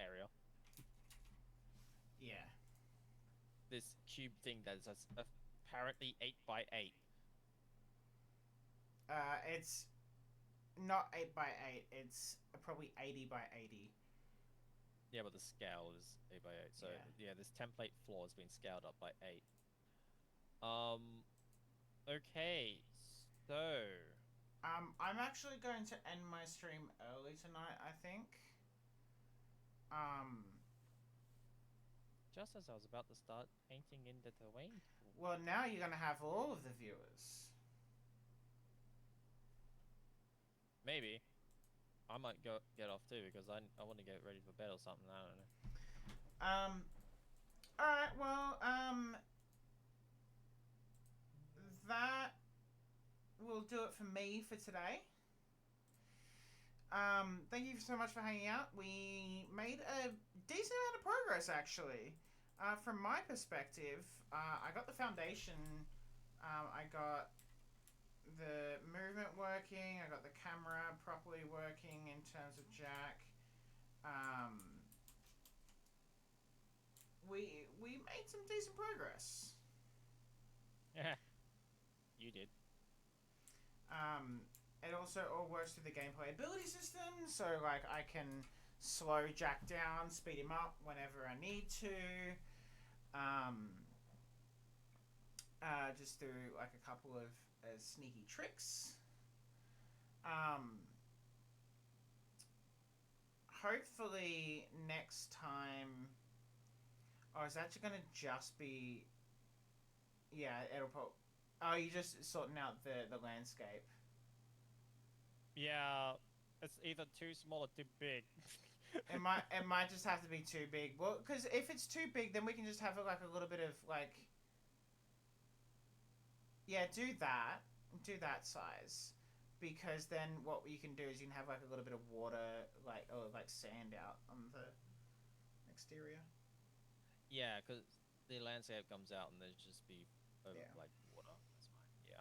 area. Yeah. This cube thing that's apparently 8 by 8. It's not 8 by 8. It's probably 80 by 80. Yeah, but the scale is 8 by 8. So, Yeah. yeah, this template floor has been scaled up by 8. Okay, so I'm actually going to end my stream early tonight, I think. Um, just as I was about to start painting in the terrain. well, now you're gonna have all of the viewers. Maybe. I might go get off too because I want to get ready for bed or something. I don't know. All right. Well, that will do it for me for today. Thank you so much for hanging out. We made a decent amount of progress, actually. From my perspective, I got the foundation. I got the movement working. I got the camera properly working in terms of Jack. We made some decent progress. Yeah, you did. It also all works through the gameplay ability system, so like I can slow Jack down, speed him up whenever I need to. Just through like a couple of sneaky tricks. Hopefully next time. Oh, is that gonna just be? Yeah, it'll probably. Oh, you're just sorting out the landscape. Yeah, it's either too small or too big. It might just have to be too big. Well, because if it's too big, then we can just have like a little bit of like. Yeah, do that size, because then what you can do is you can have like a little bit of water, like or like sand out on the exterior. Yeah, because the landscape comes out and there's just be Yeah. like water. That's fine. Yeah,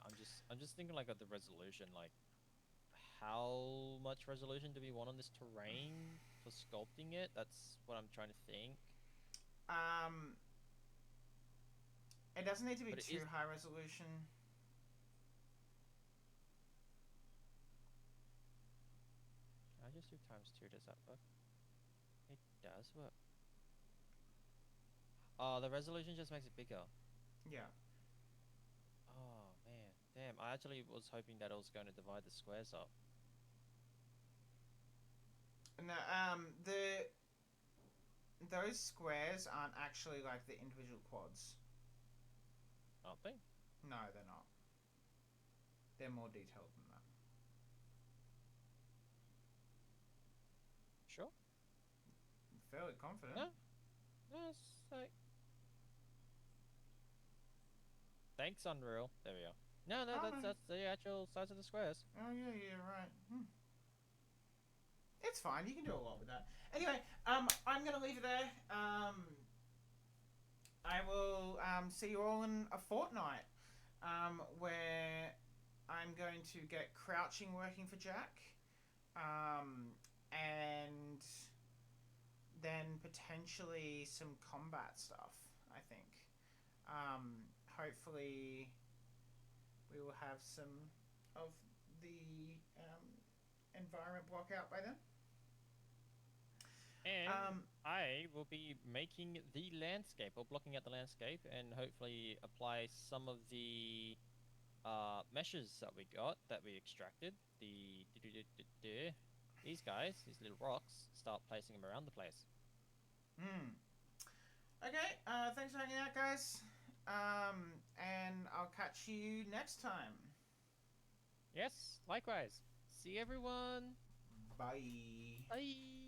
I'm just thinking like of the resolution, like how much resolution do we want on this terrain for sculpting it? That's what I'm trying to think. Um, it doesn't need to be But it too is. high resolution. I just do times 2. Does that work? It does work. Oh, the resolution just makes it bigger. Yeah. Oh man, damn! I actually was hoping that it was going to divide the squares up. No. Those squares aren't actually like the individual quads. Aren't they? No, they're not. They're more detailed than that. Sure. I'm fairly confident. No. No, it's like. Thanks, Unreal. There we are. No, no, Oh, that's no. that's the actual size of the squares. Oh yeah, right. It's fine. You can do a lot with that. Anyway, I'm gonna leave it there. I will see you all in a fortnight, where I'm going to get crouching working for Jack, and then potentially some combat stuff. I think. Hopefully, we will have some of the environment block out by then. And I will be making the landscape, or blocking out the landscape, and hopefully apply some of the meshes that we got, that we extracted. These guys, these little rocks, start placing them around the place. Okay, thanks for hanging out, guys. And I'll catch you next time. Yes, likewise. See everyone. Bye. Bye.